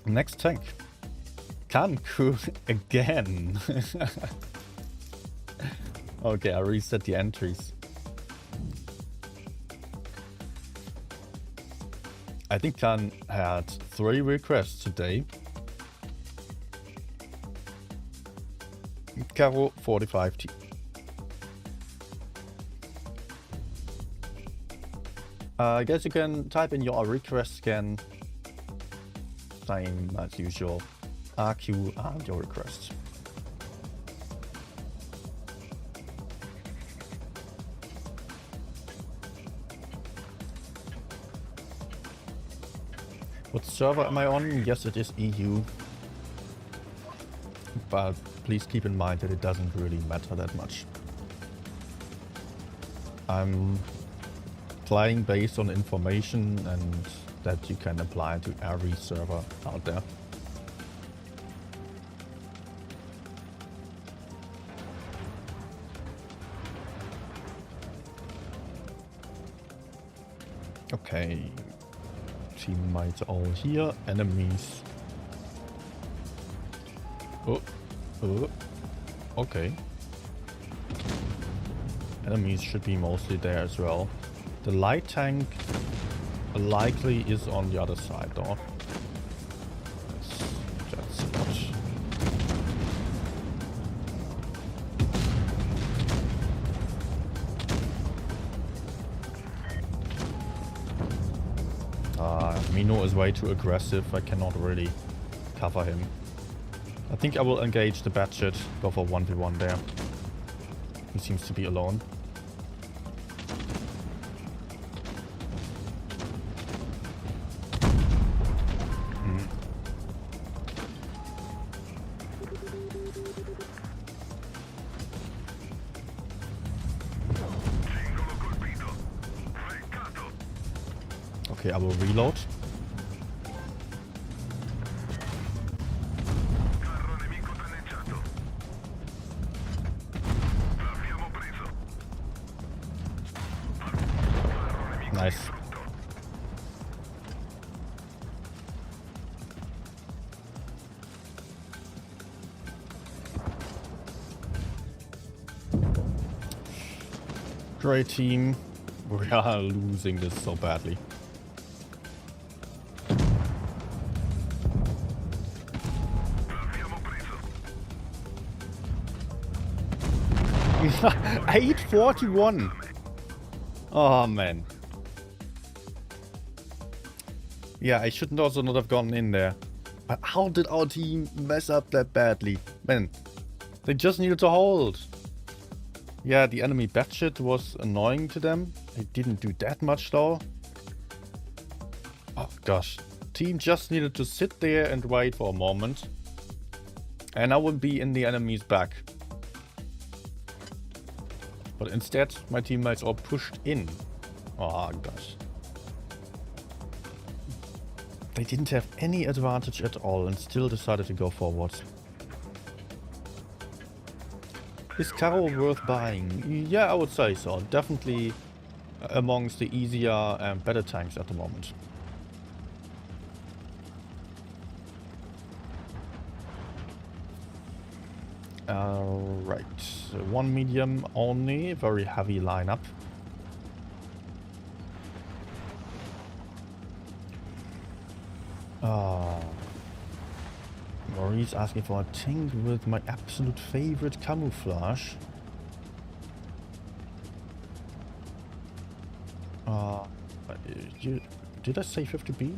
[SPEAKER 1] Next tank. Kanku again. Okay, I reset the entries. I think Khan had 3 requests today. Caro 45T. I guess you can type in your request scan. Same as usual. RQ and your request. What server am I on? Yes, it is EU. But please keep in mind that it doesn't really matter that much. I'm playing based on information and that you can apply to every server out there. Okay. Teammates all here. Enemies. Oh. Okay. Enemies should be mostly there as well. The light tank likely is on the other side though. That's much. Mino is way too aggressive. I cannot really cover him. I think I will engage the Batchet, go for 1v1 there. He seems to be alone. Okay, I will reload. Nice. Great team. We are losing this so badly. $841. Oh man. Yeah, I should also not have gone in there. But how did our team mess up that badly? Man, they just needed to hold. Yeah, the enemy batshit was annoying to them. They didn't do that much though. Oh gosh. Team just needed to sit there and wait for a moment. And I would be in the enemy's back. But instead, my teammates all pushed in. Oh gosh. They didn't have any advantage at all and still decided to go forward. Is Caro worth buying? Yeah, I would say so. Definitely amongst the easier and better tanks at the moment. Right. One medium only. Very heavy lineup. Maurice asking for a tank with my absolute favorite camouflage. Did I say 50B?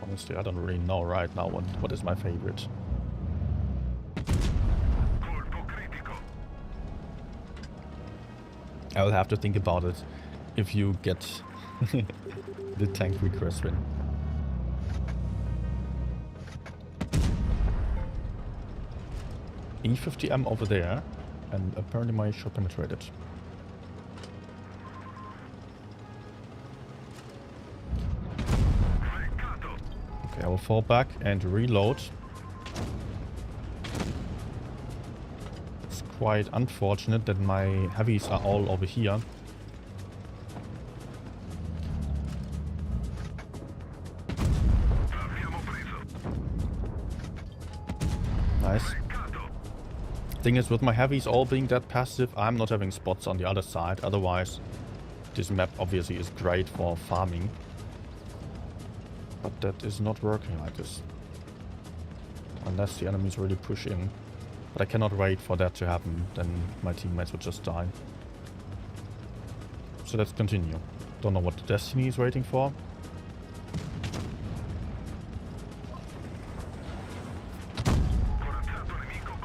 [SPEAKER 1] Honestly, I don't really know right now what is my favorite. I'll have to think about it if you get the tank request win. E50M over there, and apparently my shot penetrated. Okay, I will fall back and reload. It's quite unfortunate that my heavies are all over here. Nice. Thing is, with my heavies all being that passive, I'm not having spots on the other side. Otherwise, this map obviously is great for farming. But that is not working like this. Unless the enemies really push in. But I cannot wait for that to happen, then my teammates would just die. So let's continue. Don't know what the Destiny is waiting for.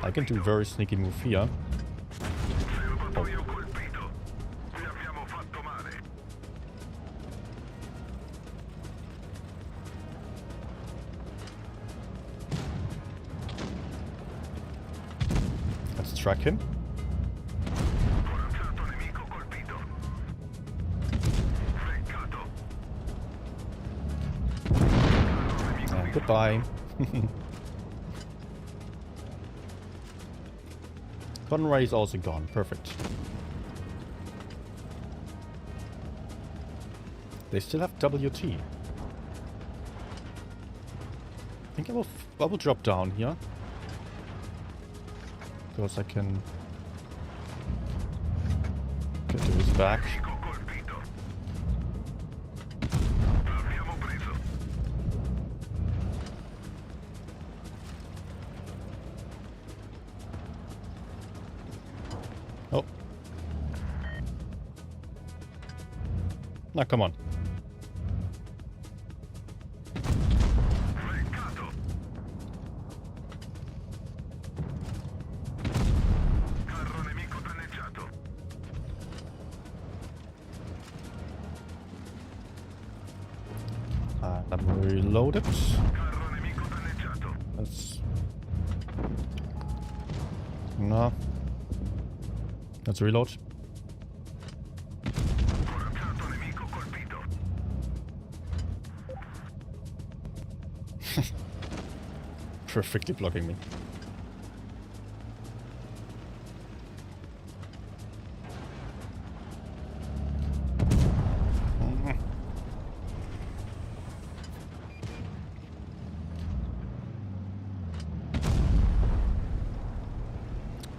[SPEAKER 1] I can do a very sneaky move here. Oh. Let's track him. And goodbye. Gun ray is also gone. Perfect. They still have WT. I think I will drop down here. Because I can get to his back. Oh. Now come on. I'm reloaded. Let's... No. Let's reload. Perfectly blocking me.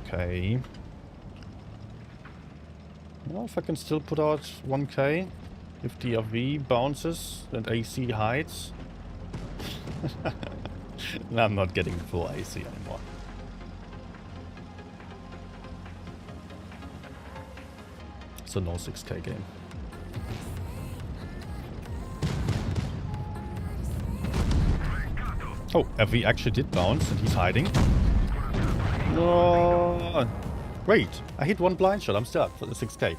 [SPEAKER 1] Okay. Well, if I can still put out 1k, if the RV bounces and AC hides. I'm not getting full AC anymore. It's a no 6k game. Oh, FV actually did bounce and he's hiding. No. Wait, I hit one blind shot. I'm still up for the 6k.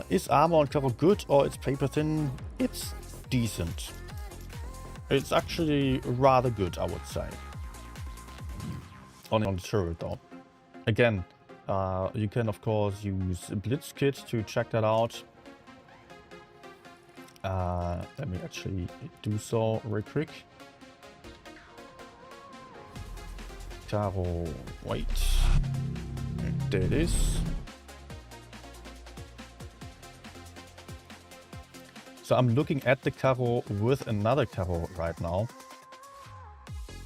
[SPEAKER 1] Is armor on cover good or it's paper thin? It's decent. It's actually rather good, I would say. On the turret though. Again, you can of course use Blitz Kit to check that out. Let me actually do so real quick. Caro, wait. There it is. So I'm looking at the Caro with another Caro right now.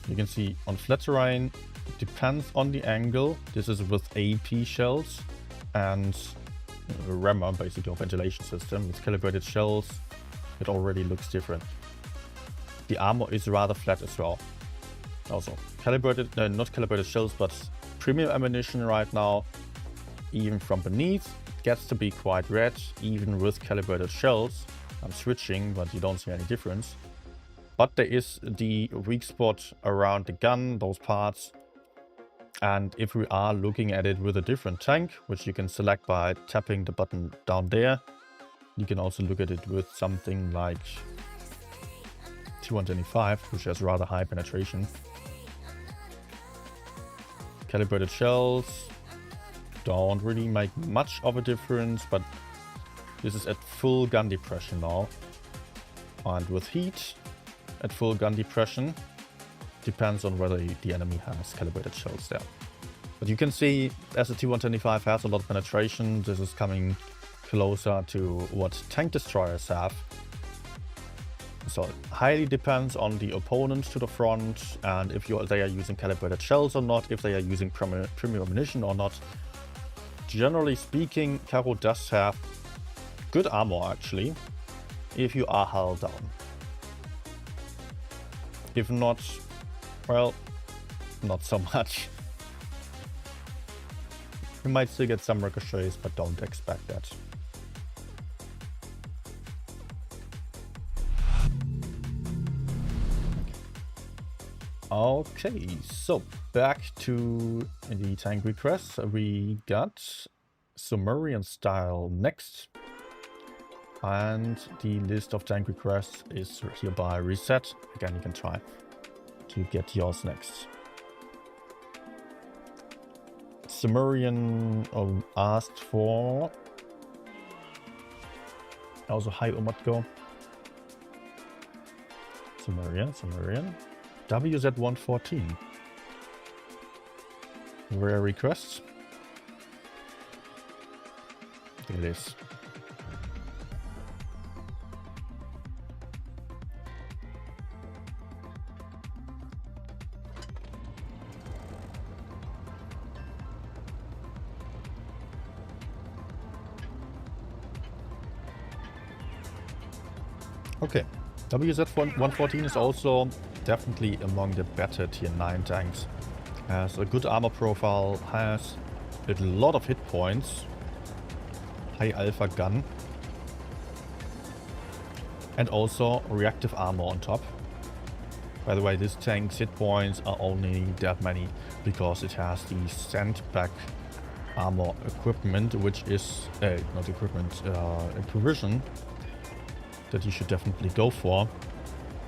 [SPEAKER 1] You can see on flat terrain, it depends on the angle. This is with AP shells and rammer, basically, or ventilation system. With calibrated shells, it already looks different. The armor is rather flat as well. Also, calibrated, not calibrated shells, but premium ammunition right now, even from beneath, gets to be quite red, even with calibrated shells. I'm switching, but you don't see any difference. But there is the weak spot around the gun, those parts. And if we are looking at it with a different tank, which you can select by tapping the button down there, you can also look at it with something like T125, which has rather high penetration. Calibrated shells don't really make much of a difference, but this is at full gun depression now. And with heat at full gun depression, depends on whether the enemy has calibrated shells there. But you can see as the T125 has a lot of penetration, this is coming closer to what tank destroyers have. So it highly depends on the opponent to the front and if they are using calibrated shells or not, if they are using premium ammunition or not. Generally speaking, Caro does have good armor actually, if you are held down. If not, well, not so much. You might still get some ricochets, but don't expect that. Okay, so back to the tank requests. We got Sumerian style next. And the list of tank requests is hereby reset. Again, you can try to get yours next. Sumerian asked for also hi Omatko. Sumerian. WZ114. Rare requests. There it is. Okay, WZ114 is also definitely among the better tier 9 tanks. Has a good armor profile, has a lot of hit points, high alpha gun, and also reactive armor on top. By the way, this tank's hit points are only that many because it has the sandbag armor equipment, which is not equipment, a provision that you should definitely go for,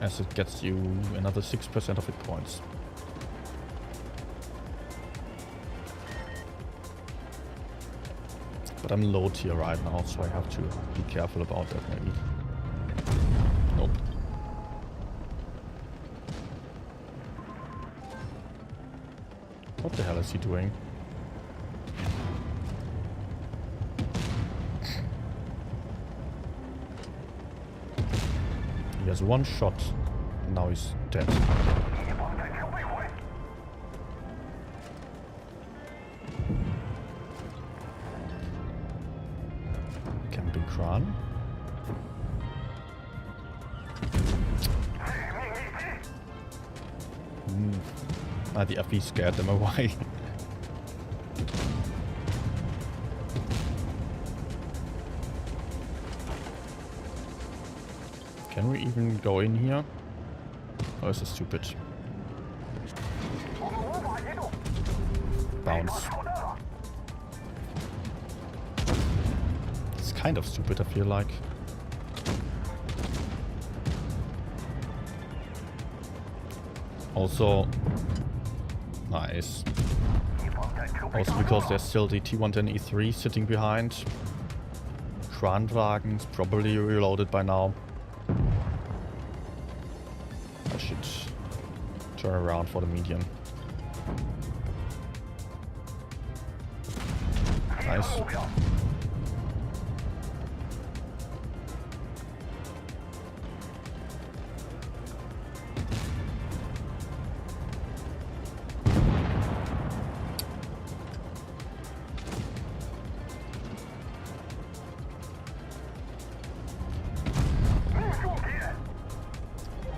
[SPEAKER 1] as it gets you another 6% of hit points. But I'm low tier right now, so I have to be careful about that maybe. Nope. What the hell is he doing? He has one shot, and now he's dead. Camping Kran. The FE scared them away. Can we even go in here? Or is this stupid? Bounce. It's kind of stupid, I feel like. Also, nice. Also because there's still the T110 E3 sitting behind. Grandwagen's probably reloaded by now. I should turn around for the median. Nice.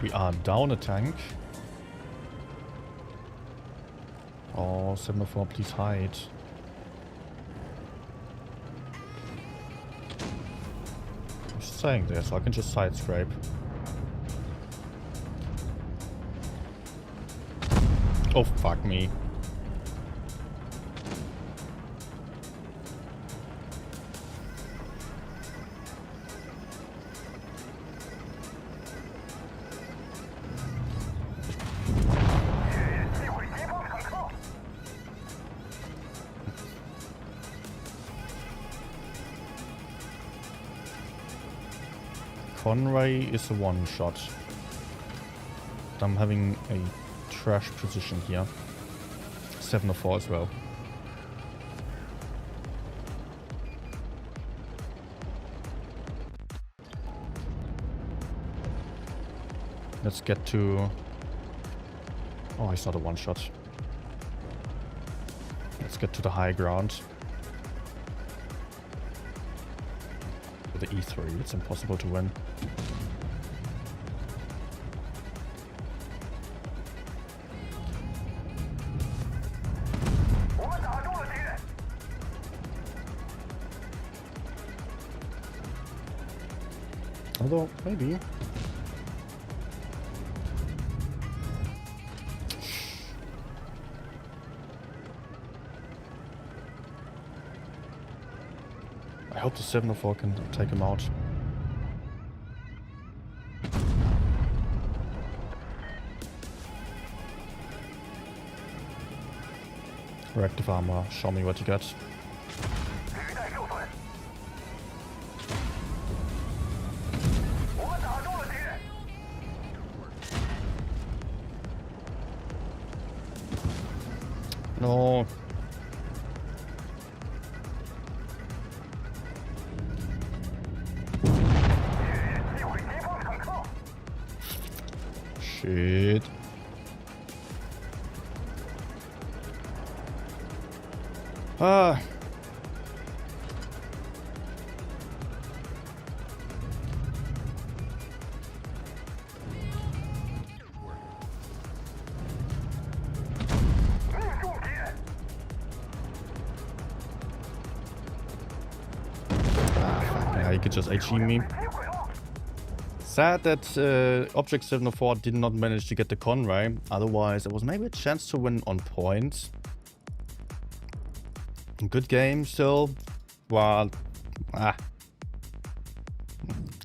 [SPEAKER 1] We are down a tank. Oh, 704, please hide. I'm just saying there, so I can just side scrape. Oh, fuck me. Conway is a one-shot. I'm having a trash position here. 704 as well. Let's get to... Oh, he's not a one-shot. Let's get to the high ground. With the E3, it's impossible to win. Although, maybe. I hope the 704 can take him out. Reactive armor, show me what you got. No. Shit. Ah. Yeah, he could just HE me. Sad that Object 704 did not manage to get the Conway. Otherwise, there was maybe a chance to win on points. Good game still. Well,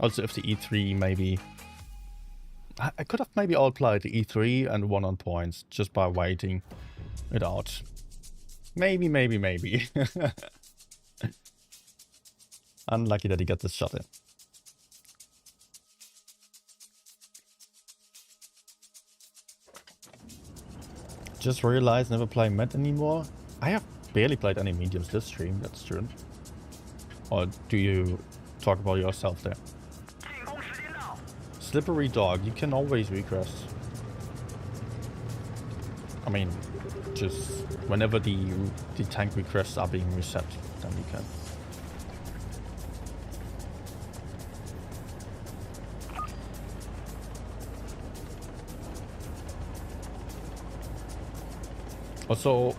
[SPEAKER 1] also if the E3 maybe... I could have maybe outplayed the E3 and won on points just by waiting it out. Maybe. Unlucky that he got this shot in. Just realized never play Met anymore. I have barely played any mediums this stream, that's true. Or do you talk about yourself there? Slippery Dog, you can always request. I mean, just whenever the tank requests are being reset, then you can. Also,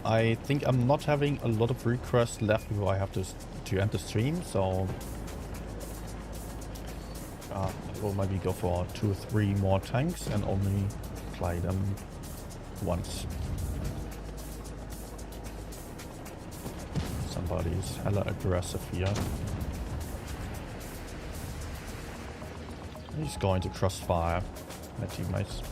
[SPEAKER 1] I think I'm not having a lot of requests left before I have to end the stream, so We'll maybe go for 2 or 3 more tanks and only fly them once. Somebody's hella aggressive here. He's going to crossfire my teammates.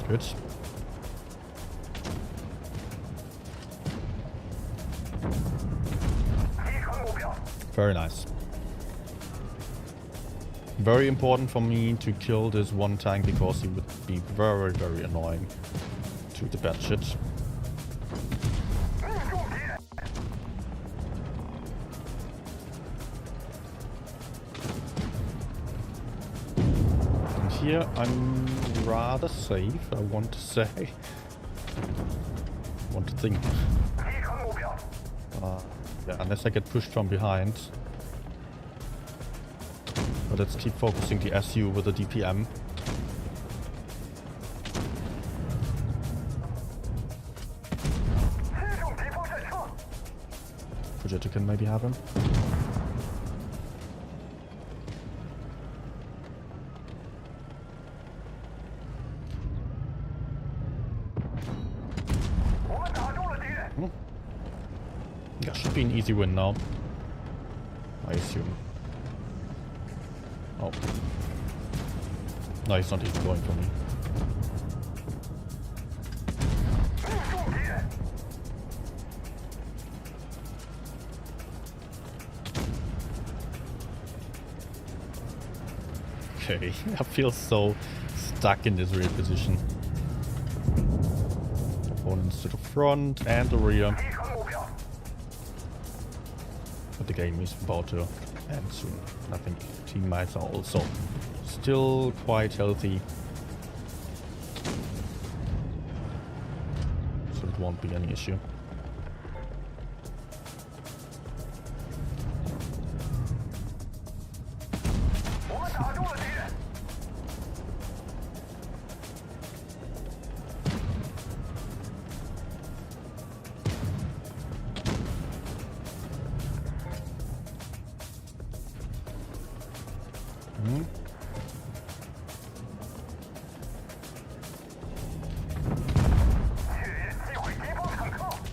[SPEAKER 1] Good. Very nice. Very important for me to kill this one tank because he would be very, very annoying to the bad shit. And here I'm rather safe, I want to say. Want to think. Yeah, unless I get pushed from behind. But let's keep focusing the SU with the DPM. Fujita can maybe have him. Yeah, should be an easy win now, I assume. Oh. No, he's not even going for me. Okay, I feel so stuck in this rear position. Opponents to the front and the rear. But the game is about to end soon. I think teammates are also still quite healthy. So it won't be any issue.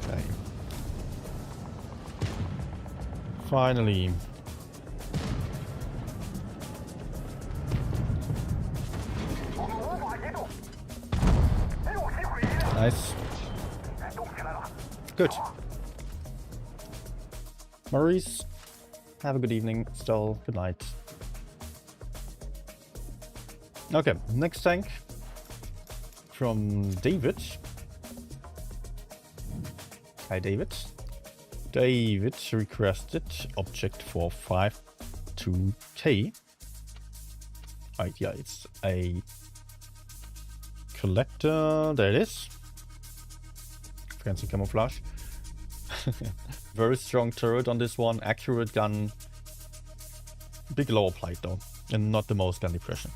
[SPEAKER 1] Okay. Finally. Nice. Good. Maurice, have a good evening. Still, good night. Okay, next tank from David. Hi, David. David requested object for 52k. Right, yeah, it's a collector. There it is. Fancy camouflage. Very strong turret on this one. Accurate gun. Big lower plate though, and not the most gun depression.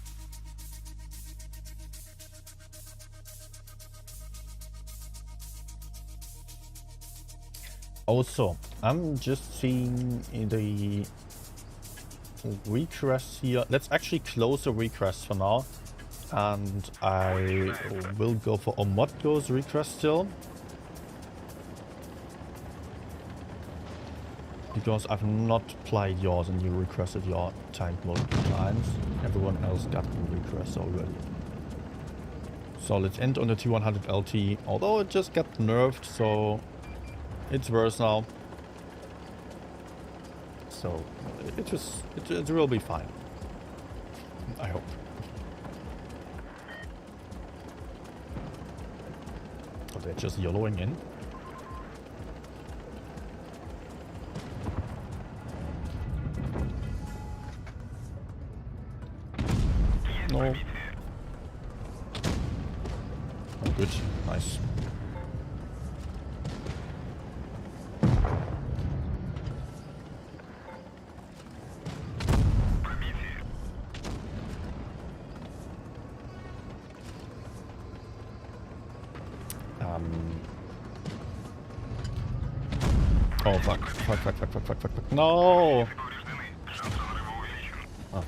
[SPEAKER 1] Also, I'm just seeing in the requests here. Let's actually close the request for now. And I will go for Omotgo's request still. Because I've not played yours and you requested your tank multiple times. Everyone else got the request already. So let's end on the T100 LT. Although it just got nerfed, so it's worse now. So it will be fine. I hope. Oh, they're just yellowing in. No. Oh, good. Nice. Oh, fuck. Fuck. No! Oh.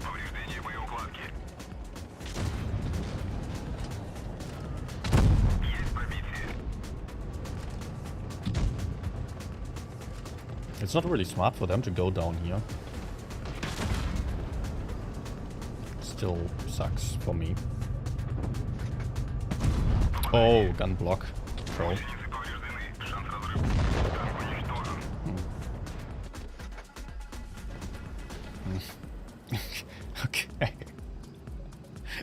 [SPEAKER 2] Повреждение боеукладки. Есть пробитие.
[SPEAKER 1] It's not really smart for them to go down here. Still sucks for me. Oh, gun block. Troll.
[SPEAKER 2] Единицы повреждены. Шанс разрыва. Уничтожен.
[SPEAKER 1] Okay.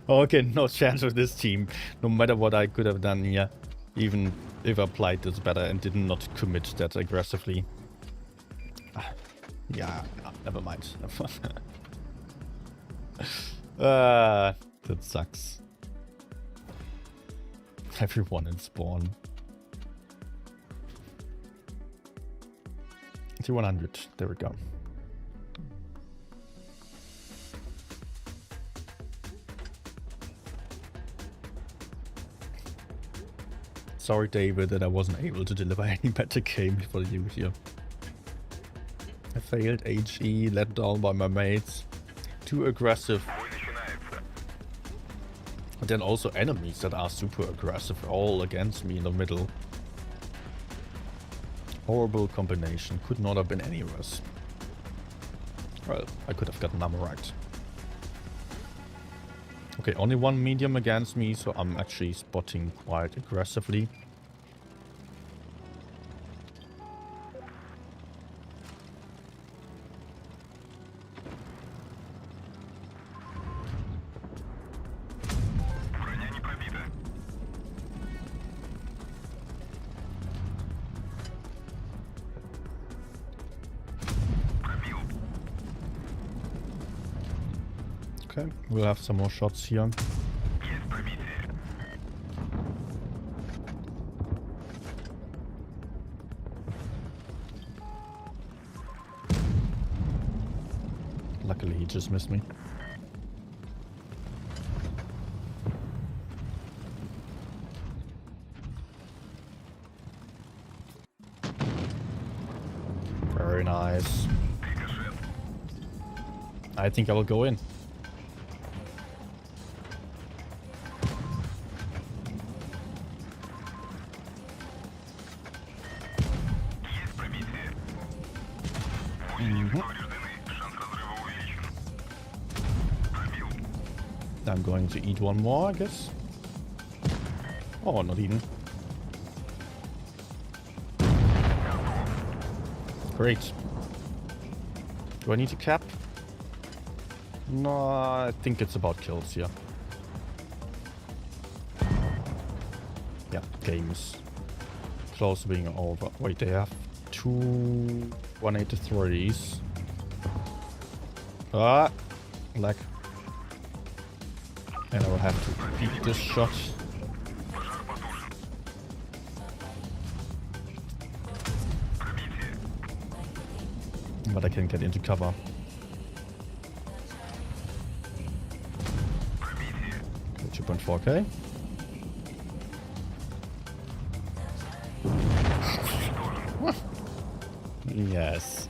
[SPEAKER 1] Okay, no chance with this team. No matter what I could have done here. Even if I played this better and did not commit that aggressively. Yeah, never mind. That sucks. Everyone in spawn. 100. There we go. Sorry, David, that I wasn't able to deliver any better game for you here. I failed HE, let down by my mates. Too aggressive.
[SPEAKER 2] Бой начинается.
[SPEAKER 1] But then also enemies that are super aggressive, all against me in the middle. Horrible combination. Could not have been any worse. Well, I could have gotten number right. Okay, only one medium against me, so I'm actually spotting quite aggressively.
[SPEAKER 2] Броня не пробита. Пробил.
[SPEAKER 1] Okay, we'll have some more shots here.
[SPEAKER 2] Есть пробитие.
[SPEAKER 1] Luckily, he just missed me. Very nice.
[SPEAKER 2] Рикошет.
[SPEAKER 1] I think I will go in.
[SPEAKER 2] Есть пробитие. Мощь единицы повреждены. Шанс разрыва увеличен. Пробил.
[SPEAKER 1] I'm going to eat one more, I guess. Oh, not even. Great. Do I need to cap? No, I think it's about kills here. Yeah, games. Close to being over. Wait, they have two 183s. Ah, lag. And I will have to beat this shot.
[SPEAKER 2] Пожар потушен. Пробитие.
[SPEAKER 1] But I can get into cover.
[SPEAKER 2] Пробитие.
[SPEAKER 1] 2.4k. Yes.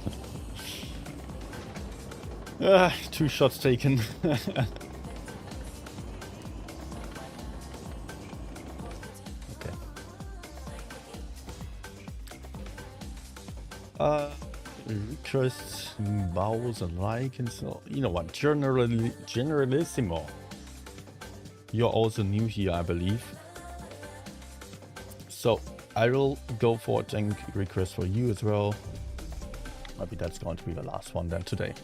[SPEAKER 1] Two shots taken. Okay. Request bows and like and so you know what? Generalissimo. You're also new here, I believe. So I will go for a tank request for you as well. Maybe that's going to be the last one then today.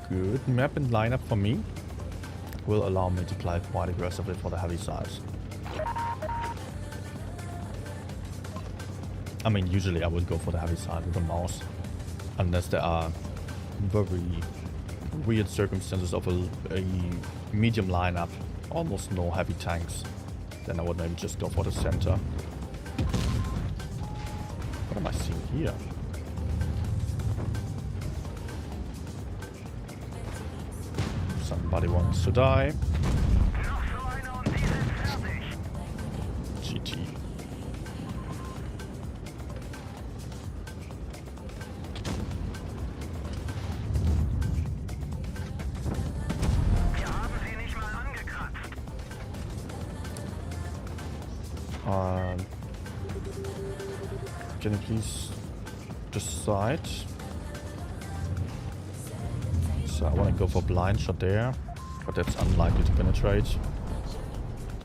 [SPEAKER 1] Good map and lineup for me. Will allow me to play quite aggressively for the heavy size. I mean, usually I would go for the heavy side with a mouse, unless there are very weird circumstances of a medium lineup, almost no heavy tanks. then I would maybe just go for the center. What am I seeing here? Somebody wants to die. GG. Can you please decide? So I want to go for blind shot there, but that's unlikely to penetrate.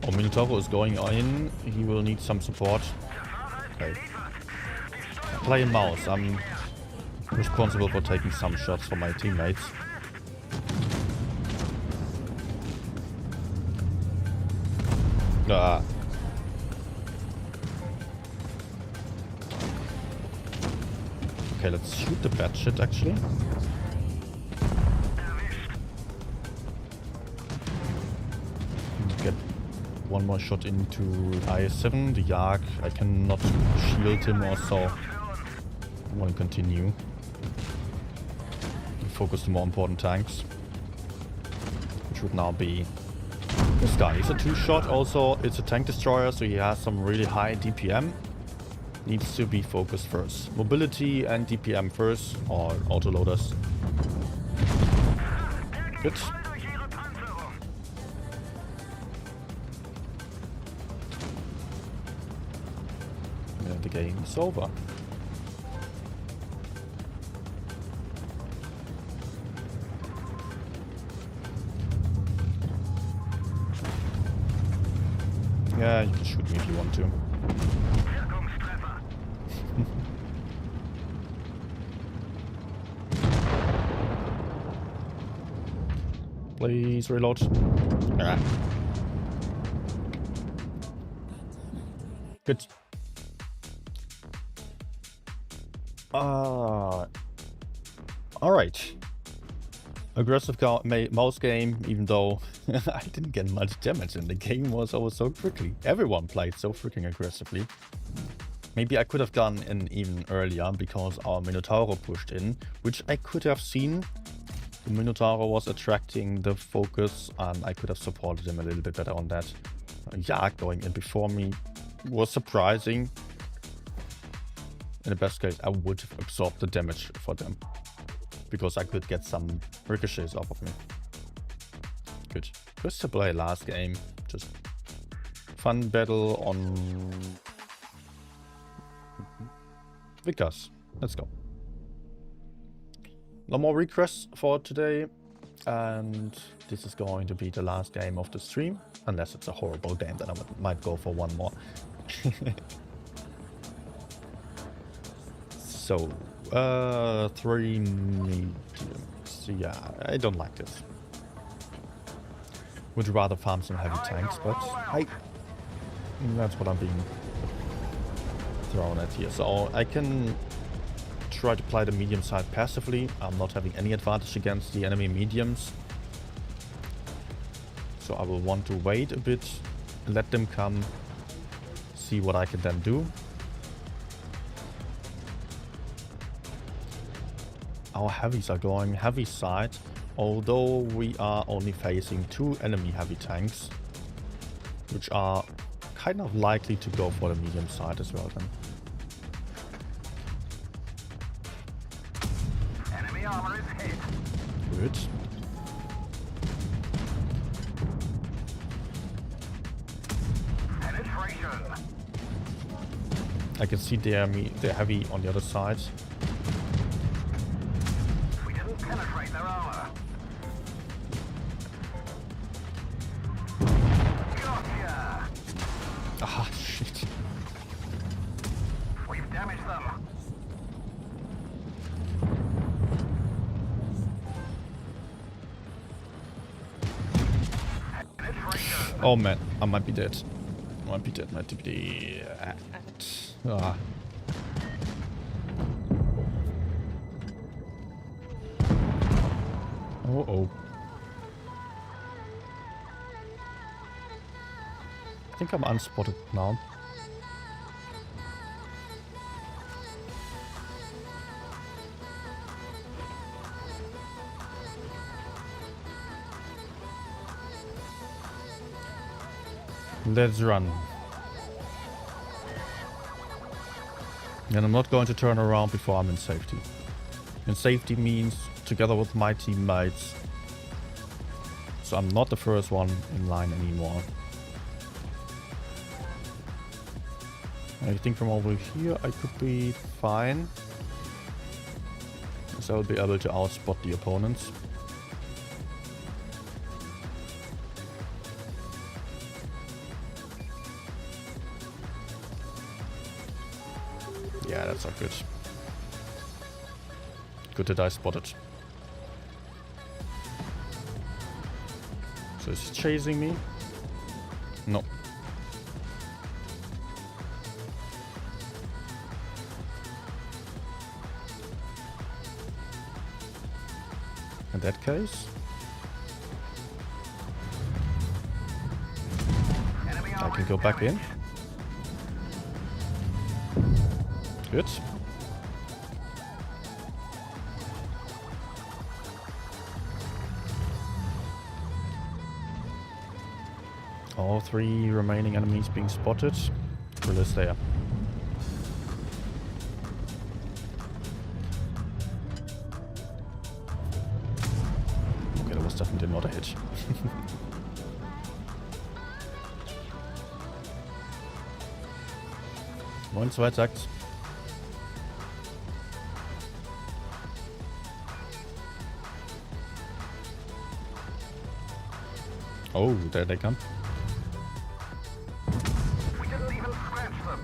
[SPEAKER 1] Oh, Minotauro is going in. He will need some support. Okay. Play mouse. I'm responsible for taking some shots for my teammates. Ah. Okay, let's shoot the bad shit actually. Get one more shot into I7. The Yak, I cannot shield him also. I want to continue. Focus the more important tanks. Which would now be this guy. He's a 2-shot also. It's a tank destroyer, so he has some really high DPM. Needs to be focused first. Mobility and DPM first, or autoloaders. Good. Yeah, the game is over. Yeah, you can shoot me if you want to. Please reload. Ah. Good. Alright. Aggressive mouse game, even though I didn't get much damage and the game was over so quickly. Everyone played so freaking aggressively. Maybe I could have gone in even earlier because our Minotauro pushed in, which I could have seen. The Minotauro was attracting the focus and I could have supported him a little bit better on that. Yak going in before me was surprising. In the best case, I would have absorbed the damage for them, because I could get some ricochets off of me. Good. Just to play last game. Just fun battle on Vickers. Let's go. No more requests for today. And this is going to be the last game of the stream. Unless it's a horrible game, then I might go for one more. So, 3 mediums. Yeah, I don't like this. Would rather farm some heavy tanks, but that's what I'm being thrown at here. So I can try to play the medium side passively. I'm not having any advantage against the enemy mediums. So I will want to wait a bit, let them come, see what I can then do. Our heavies are going heavy side, although we are only facing 2 enemy heavy tanks, which are kind of likely to go for the medium side as well then.
[SPEAKER 2] Enemy armor is hit.
[SPEAKER 1] Good.
[SPEAKER 2] Penetration.
[SPEAKER 1] I can see they're heavy on the other side.
[SPEAKER 2] We didn't penetrate their armor. Gotcha.
[SPEAKER 1] Ah, shit.
[SPEAKER 2] We've damaged them. Penetration.
[SPEAKER 1] Oh man, I might be dead. Might be dead, might be dead. Ah. Oh oh. I think I'm unspotted now. Let's run. And I'm not going to turn around before I'm in safety. And safety means together with my teammates. So I'm not the first one in line anymore. I think from over here I could be fine. So I'll be able to outspot the opponents. Yeah, that's not good. Good that I spotted. So is he chasing me? No. In that case, I can go back in. Good. All 3 remaining enemies being spotted. Drill is there. Okay, that was definitely not a hit. Moin, Zweitakt. Oh, there they come.
[SPEAKER 2] We didn't even scratch them.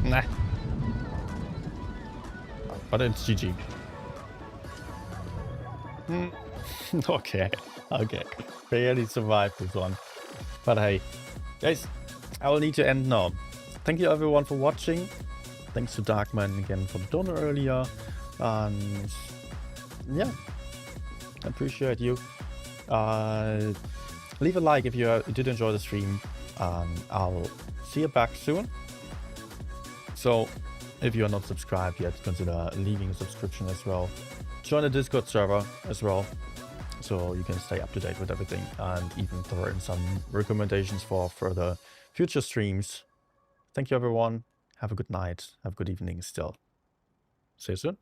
[SPEAKER 1] Nah. But it's GG. Okay. Okay. Barely survived this one. But hey. Guys, I will need to end now. Thank you everyone for watching. Thanks to Darkman again for the donor earlier. And yeah, I appreciate you. Leave a like if you did enjoy the stream. I'll see you back soon. So if you are not subscribed yet, consider leaving a subscription as well. Join the Discord server as well, so you can stay up to date with everything and even throw in some recommendations for further future streams. Thank you everyone. Have a good night. Have a good evening still. See you soon.